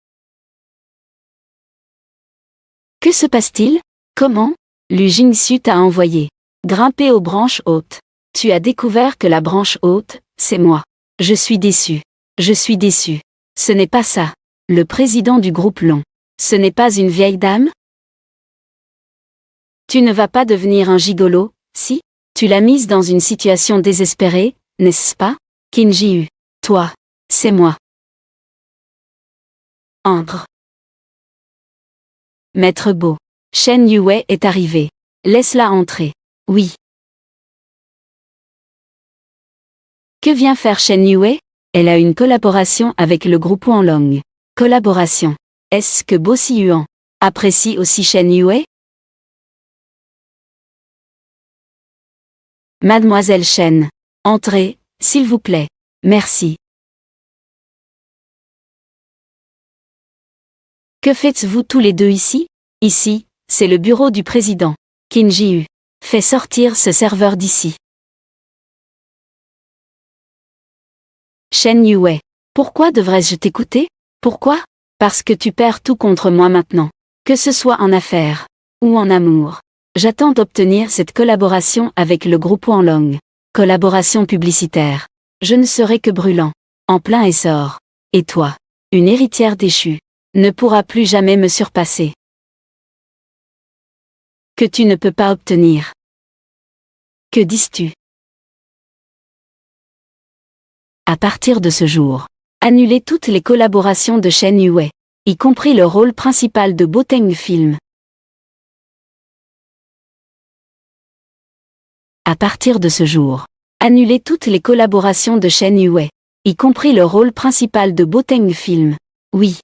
Que se passe-t-il? Comment? Lu Jingsu t'a envoyé. Grimper aux branches hautes. Tu as découvert que la branche haute, c'est moi. Je suis déçu. Je suis déçu. Ce n'est pas ça. Le président du groupe Long. Ce n'est pas une vieille dame? Tu ne vas pas devenir un gigolo, si? Tu l'as mise dans une situation désespérée, n'est-ce pas? Qin Ji-hu. Toi. C'est moi. Entre. Maître Bo. Shen Yue est arrivé. Laisse-la entrer. Oui. Que vient faire Shen Yue? Elle a une collaboration avec le groupe Wanlong. Collaboration. Est-ce que Bo Si-Yuan apprécie aussi Shen Yue? Mademoiselle Shen. Entrez, s'il vous plaît. Merci. Que faites-vous tous les deux ici? Ici, c'est le bureau du président. Qin Ji-hu. Fais sortir ce serveur d'ici. Shen Yue. Pourquoi devrais-je t'écouter? Pourquoi? Parce que tu perds tout contre moi maintenant. Que ce soit en affaires ou en amour. J'attends d'obtenir cette collaboration avec le groupe Wanlong. Collaboration publicitaire. Je ne serai que brûlant. En plein essor. Et toi, une héritière déchue, ne pourra plus jamais me surpasser. Que tu ne peux pas obtenir. Que dis-tu? À partir de ce jour, annulez toutes les collaborations de Shen Yue, y compris le rôle principal de Boteng Film. À partir de ce jour, annulez toutes les collaborations de Shen Yue, y compris le rôle principal de Boteng Film. Oui.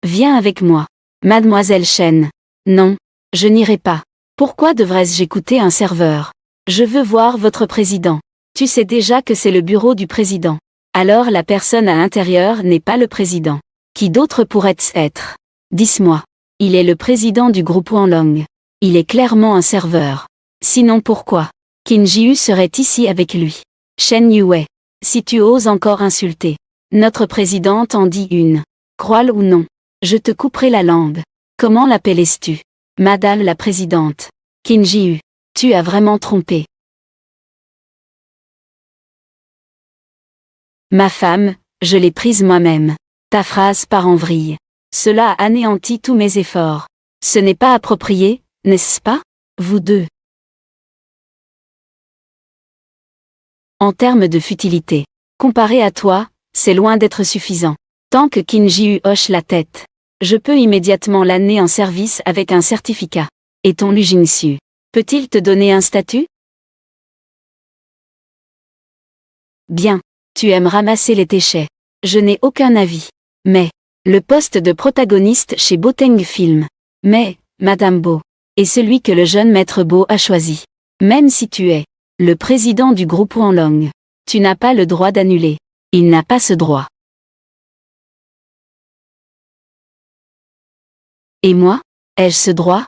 Viens avec moi, mademoiselle Shen. Non, je n'irai pas. Pourquoi devrais-je écouter un serveur? Je veux voir votre président. Tu sais déjà que c'est le bureau du président. Alors la personne à l'intérieur n'est pas le président. Qui d'autre pourrait-ce être? Dis-moi. Il est le président du groupe Wanlong. Il est clairement un serveur. Sinon pourquoi? Qin Ji-hu serait ici avec lui. Shen Yue. Si tu oses encore insulter notre présidente en dit une. Crois-le ou non. Je te couperai la langue. Comment l'appelais-tu? Madame la présidente. Qin Ji-hu. Tu as vraiment trompé. Ma femme, je l'ai prise moi-même. Ta phrase part en vrille. Cela a anéanti tous mes efforts. Ce n'est pas approprié, n'est-ce pas? Vous deux. En termes de futilité, comparé à toi, c'est loin d'être suffisant. Tant que Qin Ji hoche la tête. Je peux immédiatement l'amener en service avec un certificat. Et ton Lu Jingxiu peut-il te donner un statut? Bien. Tu aimes ramasser les déchets. Je n'ai aucun avis. Mais, le poste de protagoniste chez Boteng Film. Mais, Madame Bo, est celui que le jeune maître Bo a choisi. Même si tu es le président du groupe Wanlong, tu n'as pas le droit d'annuler. Il n'a pas ce droit. Et moi, ai-je ce droit?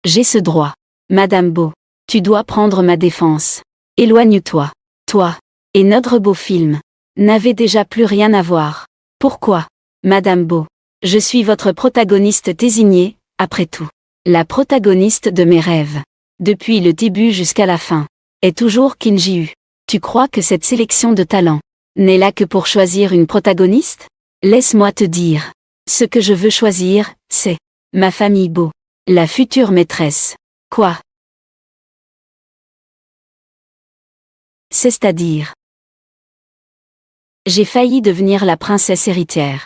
J'ai ce droit. Madame Bo, tu dois prendre ma défense. Éloigne-toi. Toi, et notre beau film, n'avez déjà plus rien à voir. Pourquoi? Madame Bo, je suis votre protagoniste désignée, après tout. La protagoniste de mes rêves. Depuis le début jusqu'à la fin. Est toujours Qin Ji. Tu crois que cette sélection de talents n'est là que pour choisir une protagoniste? Laisse-moi te dire. Ce que je veux choisir, c'est ma famille Bo. La future maîtresse. Quoi? C'est-à-dire. J'ai failli devenir la princesse héritière.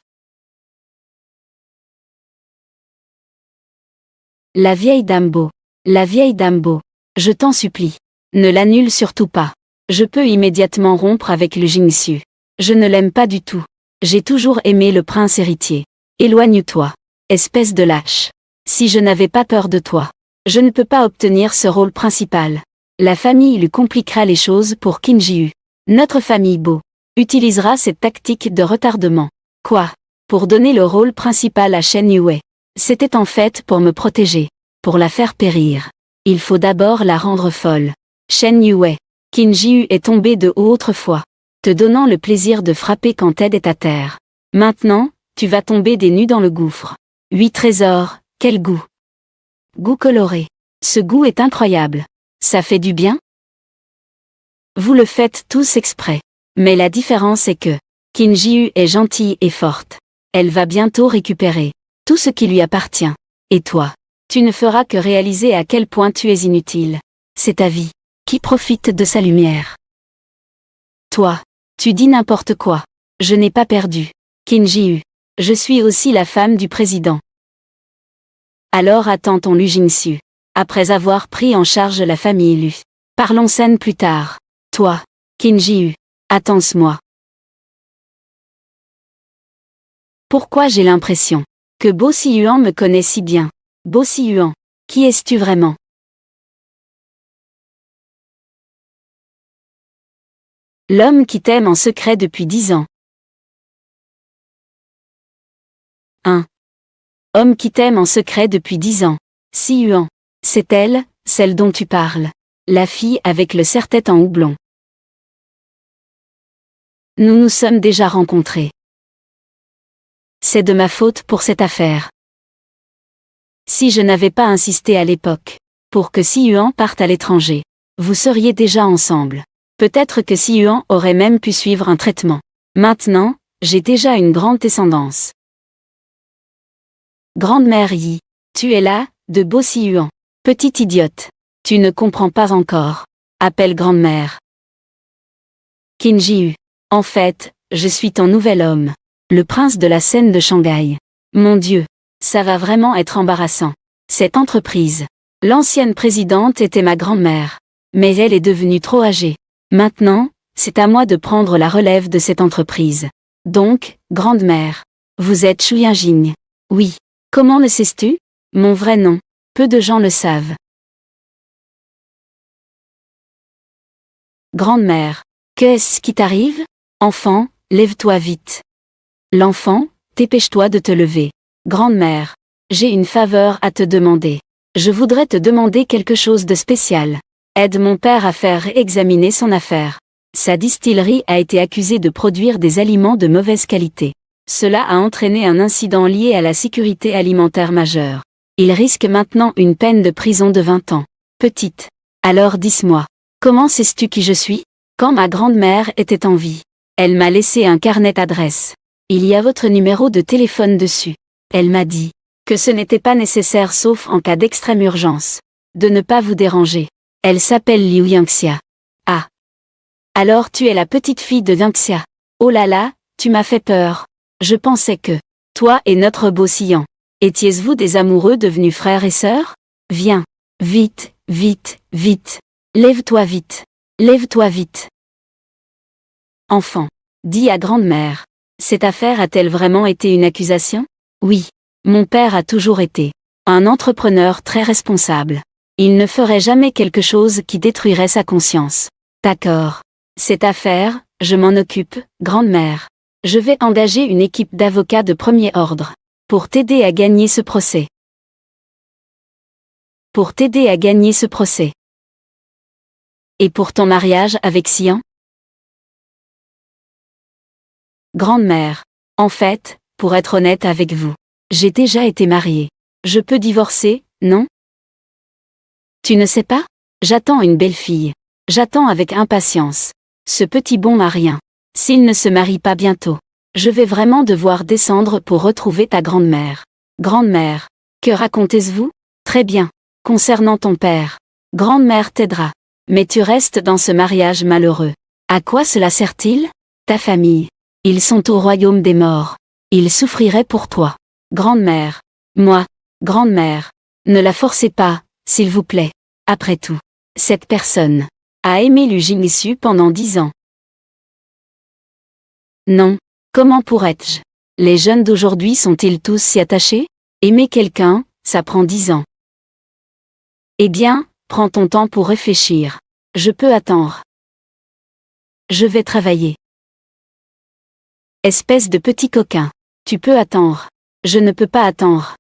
La vieille dame Bo. La vieille dame Bo. Je t'en supplie. Ne l'annule surtout pas. Je peux immédiatement rompre avec le Jingxiu. Je ne l'aime pas du tout. J'ai toujours aimé le prince héritier. Éloigne-toi. Espèce de lâche. Si je n'avais pas peur de toi, je ne peux pas obtenir ce rôle principal. La famille lui compliquera les choses pour Qin Ji. Notre famille Bo utilisera cette tactique de retardement. Quoi? Pour donner le rôle principal à Shen Yue. C'était en fait pour me protéger, pour la faire périr. Il faut d'abord la rendre folle. Shen Yue. Qin Ji est tombé de haut autrefois, te donnant le plaisir de frapper quand Ted est à terre. Maintenant, tu vas tomber des nues dans le gouffre. 8 trésors, quel goût! Goût coloré. Ce goût est incroyable. Ça fait du bien? Vous le faites tous exprès. Mais la différence est que Qin Ji est gentille et forte. Elle va bientôt récupérer tout ce qui lui appartient. Et toi, tu ne feras que réaliser à quel point tu es inutile. C'est ta vie qui profite de sa lumière. Toi, tu dis n'importe quoi. Je n'ai pas perdu. Qin Ji. Je suis aussi la femme du président. Alors attends ton Lu Jingxiu. Après avoir pris en charge la famille Lu. Parlons scène plus tard. Toi, Qin Ji. Attends-moi. Pourquoi j'ai l'impression que Bo Xiyuan me connaît si bien? Bo Xiyuan, qui es-tu vraiment? L'homme qui t'aime en secret depuis 10 ans. 1. Homme qui t'aime en secret depuis 10 ans. Xiyuan. C'est elle, celle dont tu parles. La fille avec le serre-tête en houblon. Nous nous sommes déjà rencontrés. C'est de ma faute pour cette affaire. Si je n'avais pas insisté à l'époque, pour que Xiyuan parte à l'étranger, vous seriez déjà ensemble. Peut-être que Xiyuan aurait même pu suivre un traitement. Maintenant, j'ai déjà une grande descendance. Grande-mère Yi, tu es là, de Bo Xiyuan. Petite idiote. Tu ne comprends pas encore. Appelle grand-mère. Qin Ji. En fait, je suis ton nouvel homme. Le prince de la scène de Shanghai. Mon Dieu. Ça va vraiment être embarrassant. Cette entreprise. L'ancienne présidente était ma grand-mère. Mais elle est devenue trop âgée. Maintenant, c'est à moi de prendre la relève de cette entreprise. Donc, grande-mère. Vous êtes Shu Yinjing. Oui. Comment le sais-tu? Mon vrai nom. Peu de gens le savent. Grande-mère. Qu'est-ce qui t'arrive? Enfant, lève-toi vite. L'enfant, dépêche-toi de te lever. Grande-mère. J'ai une faveur à te demander. Je voudrais te demander quelque chose de spécial. Aide mon père à faire examiner son affaire. Sa distillerie a été accusée de produire des aliments de mauvaise qualité. Cela a entraîné un incident lié à la sécurité alimentaire majeure. Il risque maintenant une peine de prison de 20 ans. Petite. Alors dis-moi, comment sais-tu qui je suis? Quand ma grand-mère était en vie, elle m'a laissé un carnet d'adresse. Il y a votre numéro de téléphone dessus. Elle m'a dit que ce n'était pas nécessaire sauf en cas d'extrême urgence. De ne pas vous déranger. Elle s'appelle Liu Yangxia. Ah. Alors tu es la petite fille de Yangxia. Oh là là, tu m'as fait peur. Je pensais que, toi et notre beau Sian, étiez-vous des amoureux devenus frères et sœurs? Viens. Vite, vite, vite. Lève-toi vite. Lève-toi vite. Enfant. Dis à grande-mère. Cette affaire a-t-elle vraiment été une accusation? Oui. Mon père a toujours été un entrepreneur très responsable. Il ne ferait jamais quelque chose qui détruirait sa conscience. D'accord. Cette affaire, je m'en occupe, grande-mère. Je vais engager une équipe d'avocats de premier ordre pour t'aider à gagner ce procès. Pour t'aider à gagner ce procès. Et pour ton mariage avec Sian? Grande-mère. En fait, pour être honnête avec vous, j'ai déjà été mariée. Je peux divorcer, non? Tu ne sais pas? J'attends une belle-fille. J'attends avec impatience. Ce petit bon à rien. S'il ne se marie pas bientôt, je vais vraiment devoir descendre pour retrouver ta grand-mère. Grand-mère. Que racontez-vous? Très bien. Concernant ton père. Grand-mère t'aidera. Mais tu restes dans ce mariage malheureux. À quoi cela sert-il? Ta famille. Ils sont au royaume des morts. Ils souffriraient pour toi. Grand-mère. Moi. Grand-mère. Ne la forcez pas, s'il vous plaît. Après tout, cette personne a aimé Lu Jingsu pendant 10 ans. Non. Comment pourrais-je? Les jeunes d'aujourd'hui sont-ils tous si attachés? Aimer quelqu'un, ça prend 10 ans. Eh bien, prends ton temps pour réfléchir. Je peux attendre. Je vais travailler. Espèce de petit coquin. Tu peux attendre. Je ne peux pas attendre.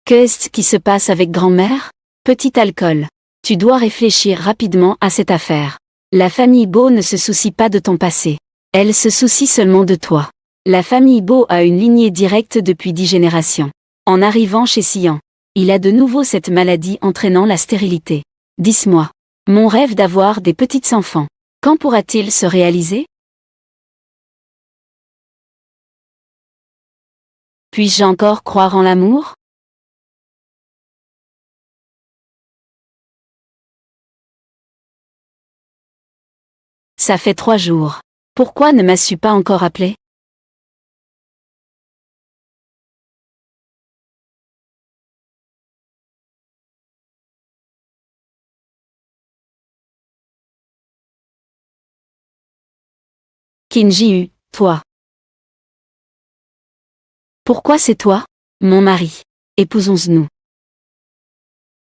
Qu'est-ce qui se passe avec grand-mère? Petit alcool. Tu dois réfléchir rapidement à cette affaire. La famille Beau ne se soucie pas de ton passé. Elle se soucie seulement de toi. La famille Beau a une lignée directe depuis 10 générations. En arrivant chez Sian, il a de nouveau cette maladie entraînant la stérilité. Dis-moi. Mon rêve d'avoir des petits enfants. Quand pourra-t-il se réaliser? Puis-je encore croire en l'amour? Ça fait 3 jours. Pourquoi ne m'as-tu pas encore appelé? Kim Ji-hu, toi. Pourquoi c'est toi? Mon mari. Épousons-nous.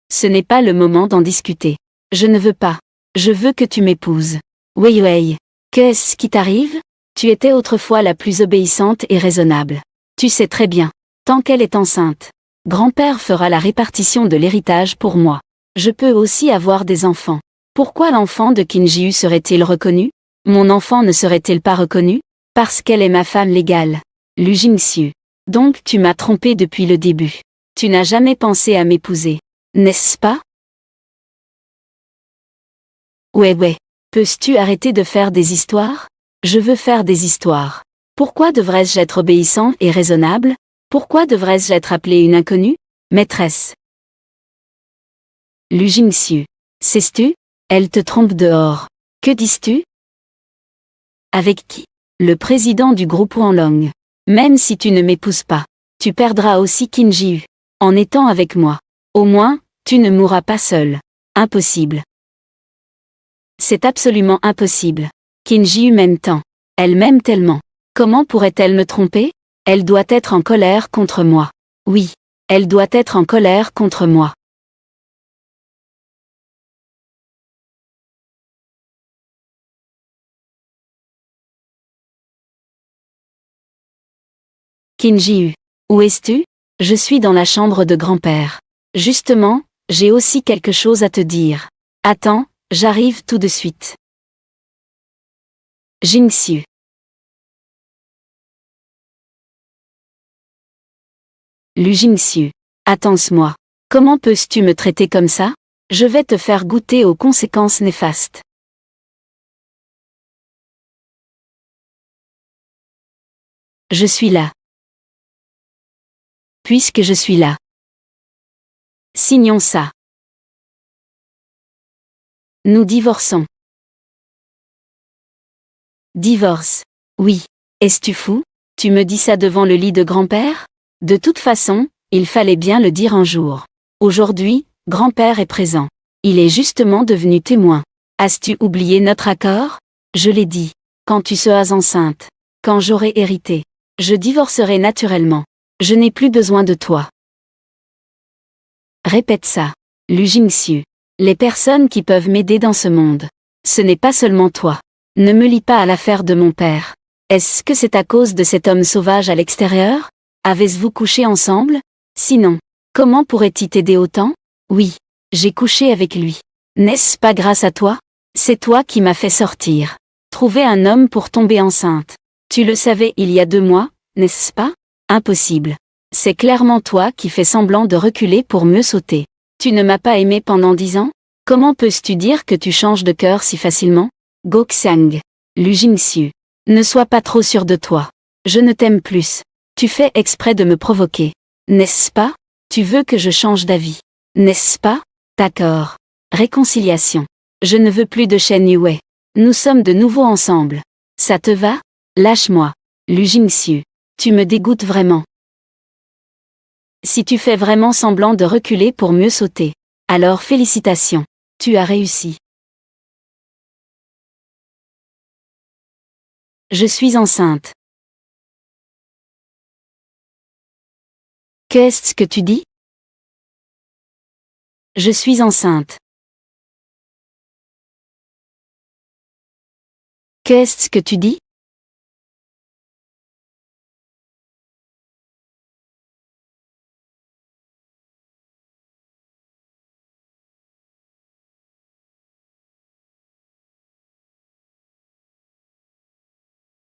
Ce n'est pas le moment d'en discuter. Je ne veux pas. Je veux que tu m'épouses. Wei Wei. Qu'est-ce qui t'arrive? Tu étais autrefois la plus obéissante et raisonnable. Tu sais très bien. Tant qu'elle est enceinte, grand-père fera la répartition de l'héritage pour moi. Je peux aussi avoir des enfants. Pourquoi l'enfant de Kim Ji-hu serait-il reconnu? Mon enfant ne serait-il pas reconnu? Parce qu'elle est ma femme légale. Lu Jingxiu. Donc tu m'as trompé depuis le début. Tu n'as jamais pensé à m'épouser. N'est-ce pas? Ouais. Peux-tu arrêter de faire des histoires? Je veux faire des histoires. Pourquoi devrais-je être obéissant et raisonnable? Pourquoi devrais-je être appelée une inconnue? Maîtresse. Lu Jingxiu. Sais-tu? Elle te trompe dehors. Que dis-tu? Avec qui? Le président du groupe Wanlong. Même si tu ne m'épouses pas, tu perdras aussi Kim Ji-hu. En étant avec moi. Au moins, tu ne mourras pas seul. Impossible. C'est absolument impossible. Kim Ji-hu m'aime tant. Elle m'aime tellement. Comment pourrait-elle me tromper? Elle doit être en colère contre moi. Oui, elle doit être en colère contre moi. Kim Ji-hu. Où es-tu? Je suis dans la chambre de grand-père. Justement, j'ai aussi quelque chose à te dire. Attends, j'arrive tout de suite. Jingxiu. Lu Jingxiu. Attends-moi. Comment peux-tu me traiter comme ça? Je vais te faire goûter aux conséquences néfastes. Je suis là. Puisque je suis là. Signons ça. Nous divorçons. Divorce. Oui. Es-tu fou? Tu me dis ça devant le lit de grand-père? De toute façon, il fallait bien le dire un jour. Aujourd'hui, grand-père est présent. Il est justement devenu témoin. As-tu oublié notre accord? Je l'ai dit. Quand tu seras enceinte, quand j'aurai hérité, je divorcerai naturellement. Je n'ai plus besoin de toi. Répète ça. Lu Jingxiu. Les personnes qui peuvent m'aider dans ce monde. Ce n'est pas seulement toi. Ne me lie pas à l'affaire de mon père. Est-ce que c'est à cause de cet homme sauvage à l'extérieur? Avez-vous couché ensemble? Sinon, comment pourrait-il t'aider autant? Oui, j'ai couché avec lui. N'est-ce pas grâce à toi? C'est toi qui m'as fait sortir. Trouver un homme pour tomber enceinte. Tu le savais il y a 2 mois, n'est-ce pas? Impossible. C'est clairement toi qui fais semblant de reculer pour mieux sauter. Tu ne m'as pas aimé pendant 10 ans? Comment peux-tu dire que tu changes de cœur si facilement? Go Xiang. Lu Jingxiu. Ne sois pas trop sûr de toi. Je ne t'aime plus. Tu fais exprès de me provoquer. N'est-ce pas? Tu veux que je change d'avis. N'est-ce pas? D'accord. Réconciliation. Je ne veux plus de Shen Yue. Nous sommes de nouveau ensemble. Ça te va? Lâche-moi. Lu Jingxiu. Tu me dégoûtes vraiment. Si tu fais vraiment semblant de reculer pour mieux sauter, alors félicitations. Tu as réussi. Je suis enceinte. Qu'est-ce que tu dis? Je suis enceinte. Qu'est-ce que tu dis?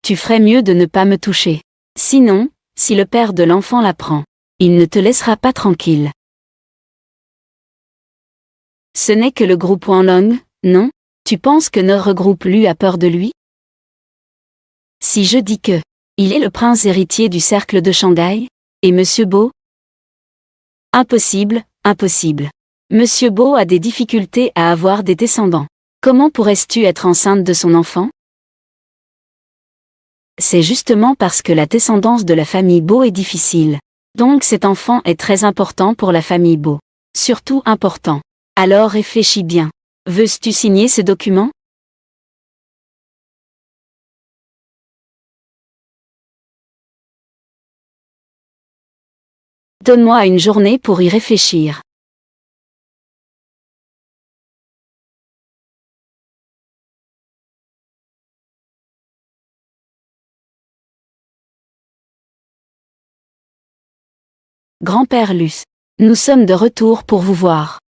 Tu ferais mieux de ne pas me toucher. Sinon, si le père de l'enfant l'apprend, il ne te laissera pas tranquille. Ce n'est que le groupe Wanlong, non? Tu penses que notre groupe lui a peur de lui? Si je dis que, il est le prince héritier du cercle de Shanghai, et Monsieur Bo? Impossible, impossible. Monsieur Bo a des difficultés à avoir des descendants. Comment pourrais-tu être enceinte de son enfant? C'est justement parce que la descendance de la famille Bo est difficile. Donc cet enfant est très important pour la famille Bo. Surtout important. Alors réfléchis bien. Veux-tu signer ce document? Donne-moi une journée pour y réfléchir. Grand-père Luce. Nous sommes de retour pour vous voir.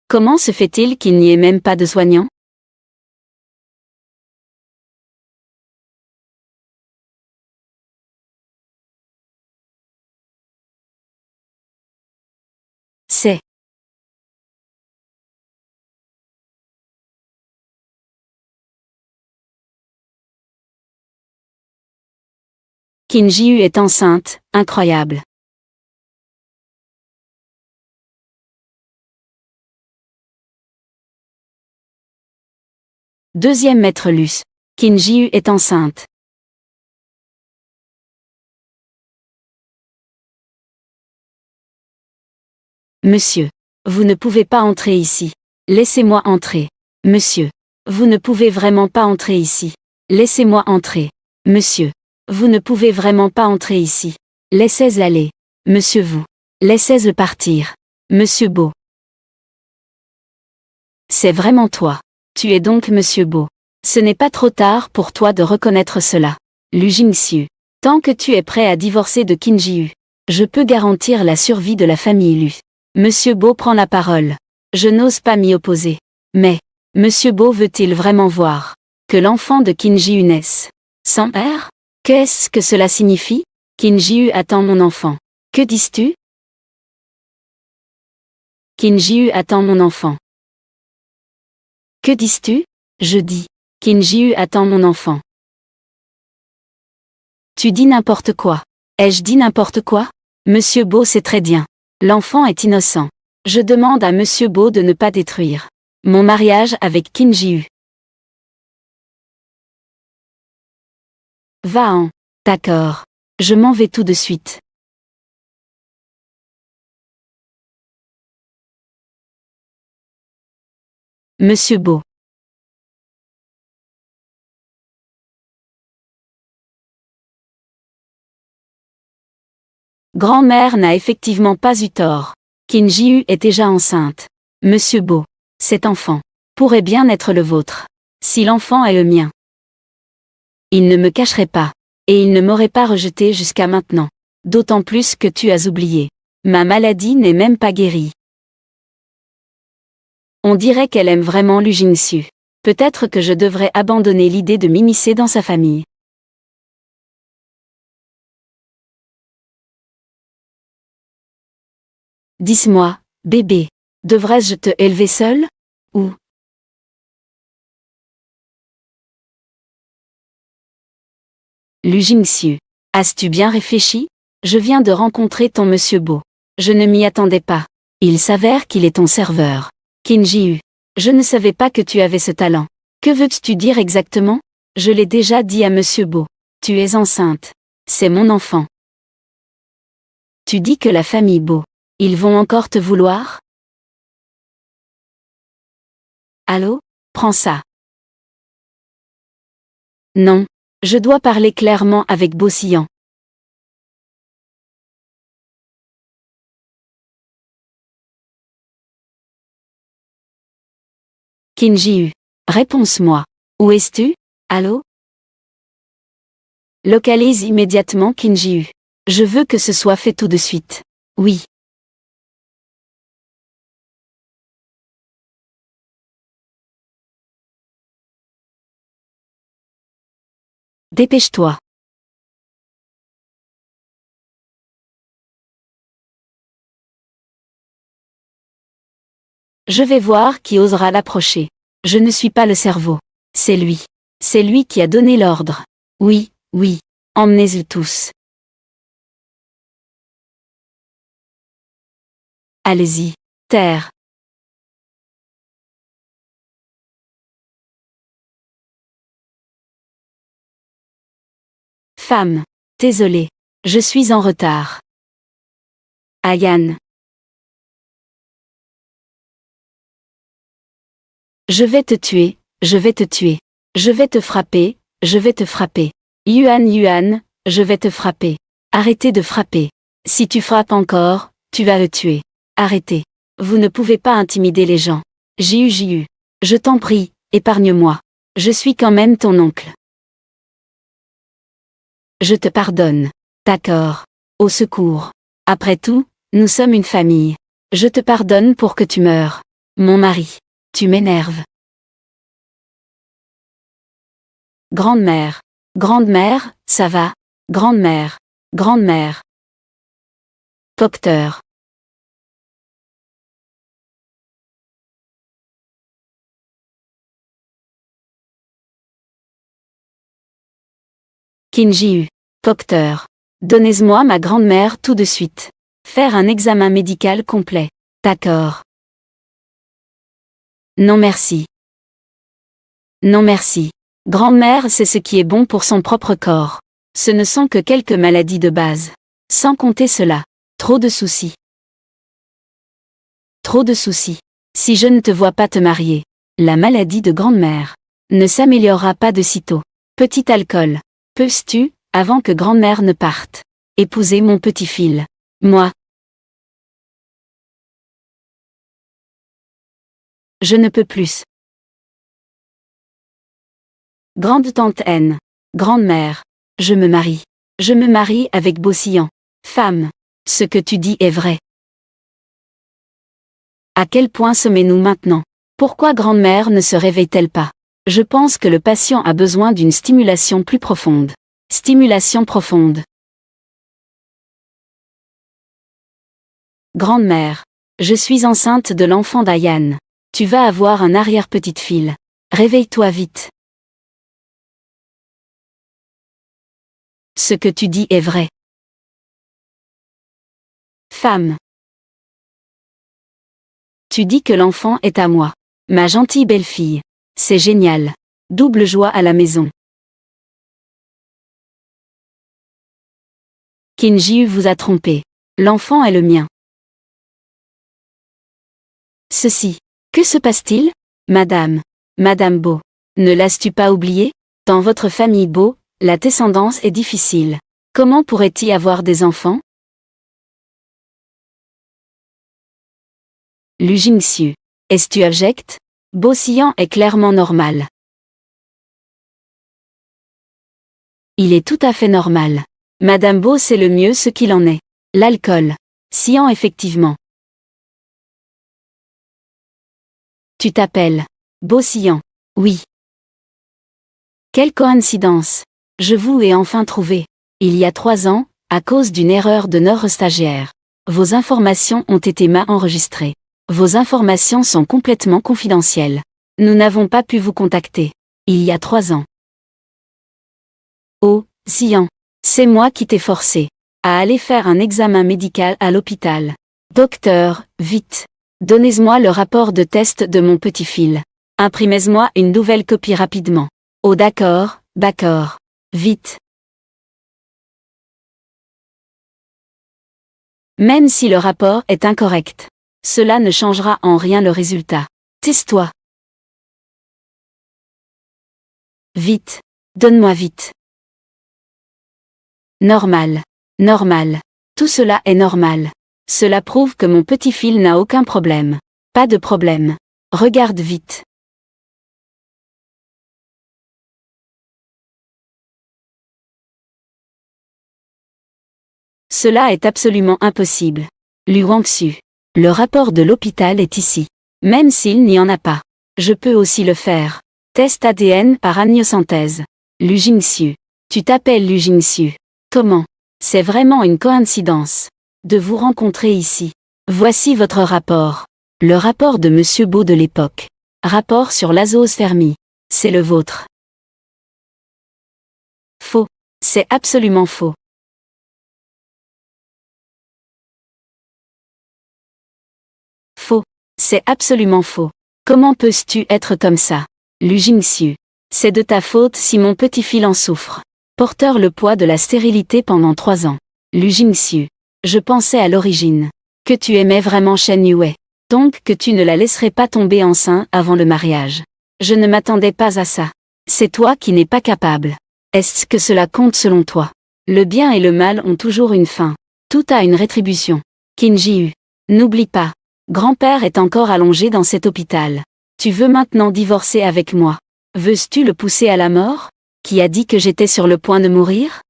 Comment se fait-il qu'il n'y ait même pas de soignant? C'est. Qin Jiu est enceinte, incroyable. Deuxième maître Luce. Qin Jiu est enceinte. Monsieur. Vous ne pouvez pas entrer ici. Laissez-moi entrer. Monsieur. Vous ne pouvez vraiment pas entrer ici. Laissez-moi entrer. Monsieur. Vous ne pouvez vraiment pas entrer ici. Laissez-le aller. Monsieur vous. Laissez-le partir. Monsieur Bo. C'est vraiment toi. Tu es donc Monsieur Bo. Ce n'est pas trop tard pour toi de reconnaître cela. Lu Jingxiu. Tant que tu es prêt à divorcer de Qin Jiu, je peux garantir la survie de la famille Lu. Monsieur Bo prend la parole. Je n'ose pas m'y opposer. Mais, Monsieur Bo veut-il vraiment voir que l'enfant de Qin Jiu naisse sans père? Qu'est-ce que cela signifie? Qin Jiu attend mon enfant. Que dis-tu? Qin Jiu attend mon enfant. Que dis-tu? Je dis. Qin Jiu attend mon enfant. Tu dis n'importe quoi. Ai-je dit n'importe quoi? Monsieur Bo sait très bien. L'enfant est innocent. Je demande à Monsieur Bo de ne pas détruire mon mariage avec Qin Jiu. Va-en. D'accord. Je m'en vais tout de suite. Monsieur Beau. Grand-mère n'a effectivement pas eu tort. Qin Ji-hu est déjà enceinte. Monsieur Beau. Cet enfant pourrait bien être le vôtre. Si l'enfant est le mien. Il ne me cacherait pas. Et il ne m'aurait pas rejeté jusqu'à maintenant. D'autant plus que tu as oublié. Ma maladie n'est même pas guérie. On dirait qu'elle aime vraiment Lu Jingxu. Peut-être que je devrais abandonner l'idée de m'immiscer dans sa famille. Dis-moi, bébé, devrais-je te élever seul? Ou Lu Jingxu. As-tu bien réfléchi? Je viens de rencontrer ton monsieur Beau. Je ne m'y attendais pas. Il s'avère qu'il est ton serveur. Qin Ji-hu. Je ne savais pas que tu avais ce talent. Que veux-tu dire exactement? Je l'ai déjà dit à monsieur Beau. Tu es enceinte. C'est mon enfant. Tu dis que la famille Beau. Ils vont encore te vouloir? Allô? Prends ça. Non. Je dois parler clairement avec Beaucillan. Qin Ji-hu. Réponds-moi. Où es-tu? Allô? Localise immédiatement Qin Ji-hu. Je veux que ce soit fait tout de suite. Oui. Dépêche-toi. Je vais voir qui osera l'approcher. Je ne suis pas le cerveau. C'est lui. C'est lui qui a donné l'ordre. Oui, oui. Emmenez-les tous. Allez-y. Terre. Femme. Désolé. Je suis en retard. Ayan. Je vais te tuer, je vais te tuer. Je vais te frapper, je vais te frapper. Yuan Yuan, je vais te frapper. Arrêtez de frapper. Si tu frappes encore, tu vas le tuer. Arrêtez. Vous ne pouvez pas intimider les gens. Jiu. Je t'en prie, épargne-moi. Je suis quand même ton oncle. Je te pardonne. D'accord. Au secours. Après tout, nous sommes une famille. Je te pardonne pour que tu meures. Mon mari. Tu m'énerves. Grande-mère. Grande-mère, ça va? Grande-mère. Grande-mère. Docteur. Qin Ji-hu. Docteur. Donnez-moi ma grand-mère tout de suite. Faire un examen médical complet. D'accord. Non merci. Non merci. Grand-mère sait ce qui est bon pour son propre corps. Ce ne sont que quelques maladies de base. Sans compter cela. Trop de soucis. Trop de soucis. Si je ne te vois pas te marier, la maladie de grand-mère ne s'améliorera pas de sitôt. Petit alcool. Peux-tu, avant que grand-mère ne parte, épouser mon petit fil? Moi. Je ne peux plus. Grande-tante N. Grand-mère. Je me marie. Je me marie avec Beaucillan. Femme. Ce que tu dis est vrai. À quel point sommes-nous maintenant? Pourquoi grand-mère ne se réveille-t-elle pas? Je pense que le patient a besoin d'une stimulation plus profonde. Stimulation profonde. Grand-mère. Je suis enceinte de l'enfant d'Ayan. Tu vas avoir un arrière-petite-fille. Réveille-toi vite. Ce que tu dis est vrai. Femme. Tu dis que l'enfant est à moi. Ma gentille belle-fille. C'est génial. Double joie à la maison. Qin Ji vous a trompé. L'enfant est le mien. Ceci. Que se passe-t-il? Madame Bo. Ne l'as-tu pas oublié? Dans votre famille Bo, la descendance est difficile. Comment pourrait-il avoir des enfants? Lu Jingxiu. Est-ce tu abjecte? Bo Xian est clairement normal. Il est tout à fait normal. Madame Bo sait le mieux ce qu'il en est. L'alcool. Xian effectivement. Tu t'appelles Bo Xian. Oui. Quelle coïncidence. Je vous ai enfin trouvé. Il y a 3 ans, à cause d'une erreur de notre stagiaire. Vos informations ont été mal enregistrées. Vos informations sont complètement confidentielles. Nous n'avons pas pu vous contacter. Il y a 3 ans. Oh, Xian. C'est moi qui t'ai forcé à aller faire un examen médical à l'hôpital. Docteur, vite. Donnez-moi le rapport de test de mon petit fil. Imprimez-moi une nouvelle copie rapidement. Oh d'accord. Vite. Même si le rapport est incorrect, cela ne changera en rien le résultat. Tais-toi. Vite. Donne-moi vite. Normal. Tout cela est normal. Cela prouve que mon petit fil n'a aucun problème. Pas de problème. Regarde vite. Cela est absolument impossible. Lu Wangxu. Le rapport de l'hôpital est ici. Même s'il n'y en a pas. Je peux aussi le faire. Test ADN par amniosynthèse. Lu Jingxiu. Tu t'appelles Lu Jingxiu. Comment? C'est vraiment une coïncidence de vous rencontrer ici. Voici votre rapport. Le rapport de Monsieur Bo de l'époque. Rapport sur l'azoospermie. C'est le vôtre. Faux. C'est absolument faux. Faux. C'est absolument faux. Comment peux-tu être comme ça? Lu Jingxiu. C'est de ta faute si mon petit fil en souffre. Porteur le poids de la stérilité pendant 3 ans. Lu Jingxiu. Je pensais à l'origine que tu aimais vraiment Shen Yue. Donc que tu ne la laisserais pas tomber enceinte avant le mariage. Je ne m'attendais pas à ça. C'est toi qui n'es pas capable. Est-ce que cela compte selon toi? Le bien et le mal ont toujours une fin. Tout a une rétribution. Qin Ji. N'oublie pas. Grand-père est encore allongé dans cet hôpital. Tu veux maintenant divorcer avec moi? Veux-tu le pousser à la mort? Qui a dit que j'étais sur le point de mourir?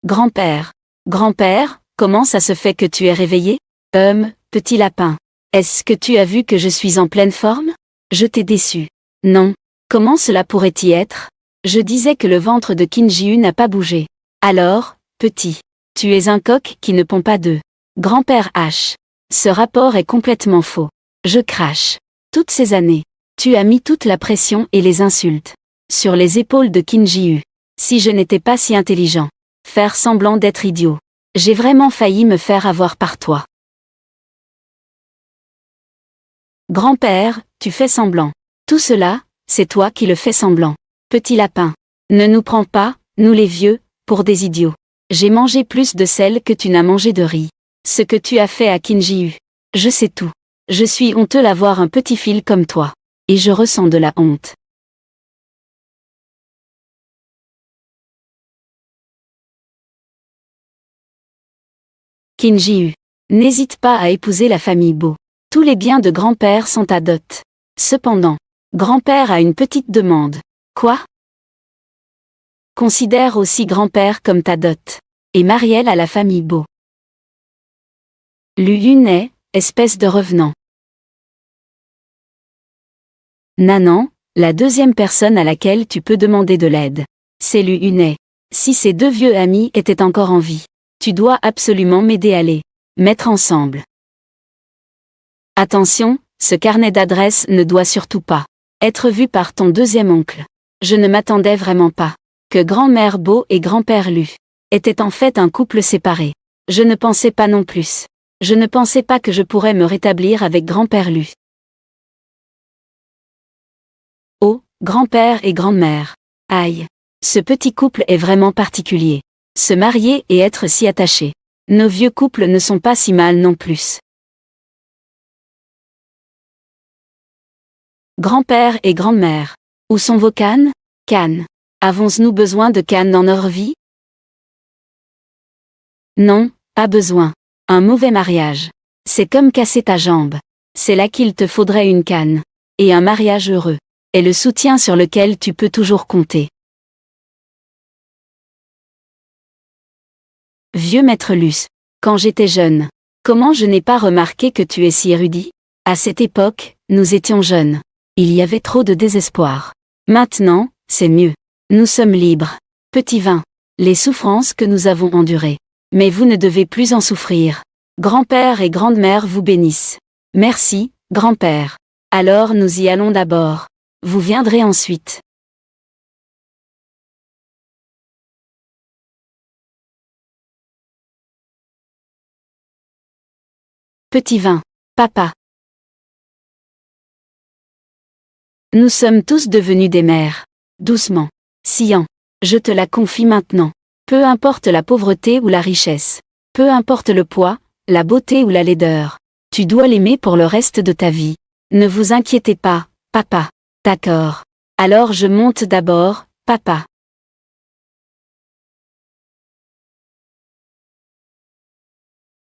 Grand-père, comment ça se fait que tu es réveillé? Petit lapin. Est-ce que tu as vu que je suis en pleine forme? Je t'ai déçu. Non. Comment cela pourrait-y être? Je disais que le ventre de Qin Ji n'a pas bougé. Alors, petit. Tu es un coq qui ne pond pas d'œufs. Grand-père H. Ce rapport est complètement faux. Je crache. Toutes ces années, tu as mis toute la pression et les insultes sur les épaules de Qin Ji. Si je n'étais pas si intelligent. Faire semblant d'être idiot. J'ai vraiment failli me faire avoir par toi. Grand-père, tu fais semblant. Tout cela, c'est toi qui le fais semblant. Petit lapin. Ne nous prends pas, nous les vieux, pour des idiots. J'ai mangé plus de sel que tu n'as mangé de riz. Ce que tu as fait à Qin Ji. Je sais tout. Je suis honteux d'avoir un petit fil comme toi. Et je ressens de la honte. Qin Ji. N'hésite pas à épouser la famille Bo. Tous les biens de grand-père sont à dot. Cependant, grand-père a une petite demande. Quoi? Considère aussi grand-père comme ta dot. Et Marielle à la famille Bo. Lu Yunai, espèce de revenant. Nanan, la deuxième personne à laquelle tu peux demander de l'aide. C'est Lu Yunai. Si ces 2 vieux amis étaient encore en vie, tu dois absolument m'aider à les mettre ensemble. Attention, ce carnet d'adresses ne doit surtout pas être vu par ton deuxième oncle. Je ne m'attendais vraiment pas que grand-mère Bo et grand-père Lu étaient en fait un couple séparé. Je ne pensais pas non plus. Je ne pensais pas que je pourrais me rétablir avec grand-père Lu. Oh, grand-père et grand-mère. Aïe. Ce petit couple est vraiment particulier. Se marier et être si attaché. Nos vieux couples ne sont pas si mal non plus. Grand-père et grand-mère. Où sont vos cannes? Cannes. Avons-nous besoin de cannes dans notre vie? Non, pas besoin. Un mauvais mariage. C'est comme casser ta jambe. C'est là qu'il te faudrait une canne. Et un mariage heureux est le soutien sur lequel tu peux toujours compter. Vieux maître Luce. Quand j'étais jeune. Comment je n'ai pas remarqué que tu es si érudit? À cette époque, nous étions jeunes. Il y avait trop de désespoir. Maintenant, c'est mieux. Nous sommes libres. Petit vin. Les souffrances que nous avons endurées. Mais vous ne devez plus en souffrir. Grand-père et grande-mère vous bénissent. Merci, grand-père. Alors nous y allons d'abord. Vous viendrez ensuite. Petit vin. Papa. Nous sommes tous devenus des mères. Doucement. Sian. Je te la confie maintenant. Peu importe la pauvreté ou la richesse. Peu importe le poids, la beauté ou la laideur. Tu dois l'aimer pour le reste de ta vie. Ne vous inquiétez pas, papa. D'accord. Alors je monte d'abord, papa.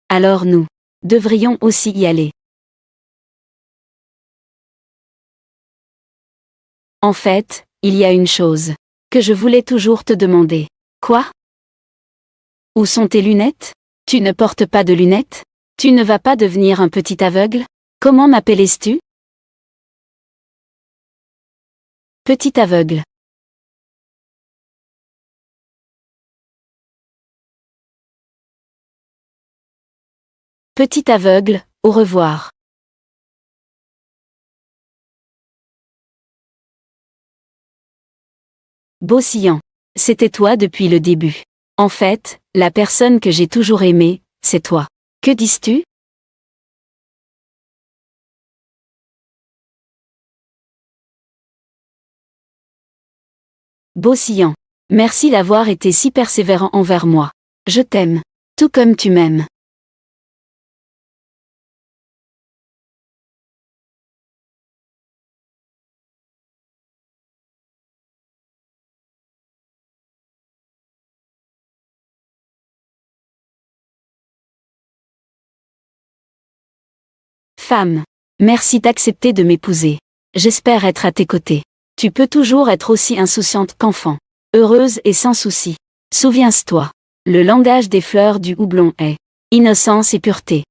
Alors nous devrions aussi y aller. En fait, il y a une chose que je voulais toujours te demander. Quoi? Où sont tes lunettes? Tu ne portes pas de lunettes? Tu ne vas pas devenir un petit aveugle? Comment m'appelais-tu? Petit aveugle. Petit aveugle, au revoir. Beaucillan. C'était toi depuis le début. En fait, la personne que j'ai toujours aimée, c'est toi. Que dis-tu? Beaucillan. Merci d'avoir été si persévérant envers moi. Je t'aime. Tout comme tu m'aimes. Femme. Merci d'accepter de m'épouser. J'espère être à tes côtés. Tu peux toujours être aussi insouciante qu'enfant. Heureuse et sans souci. Souviens-toi. Le langage des fleurs du houblon est innocence et pureté.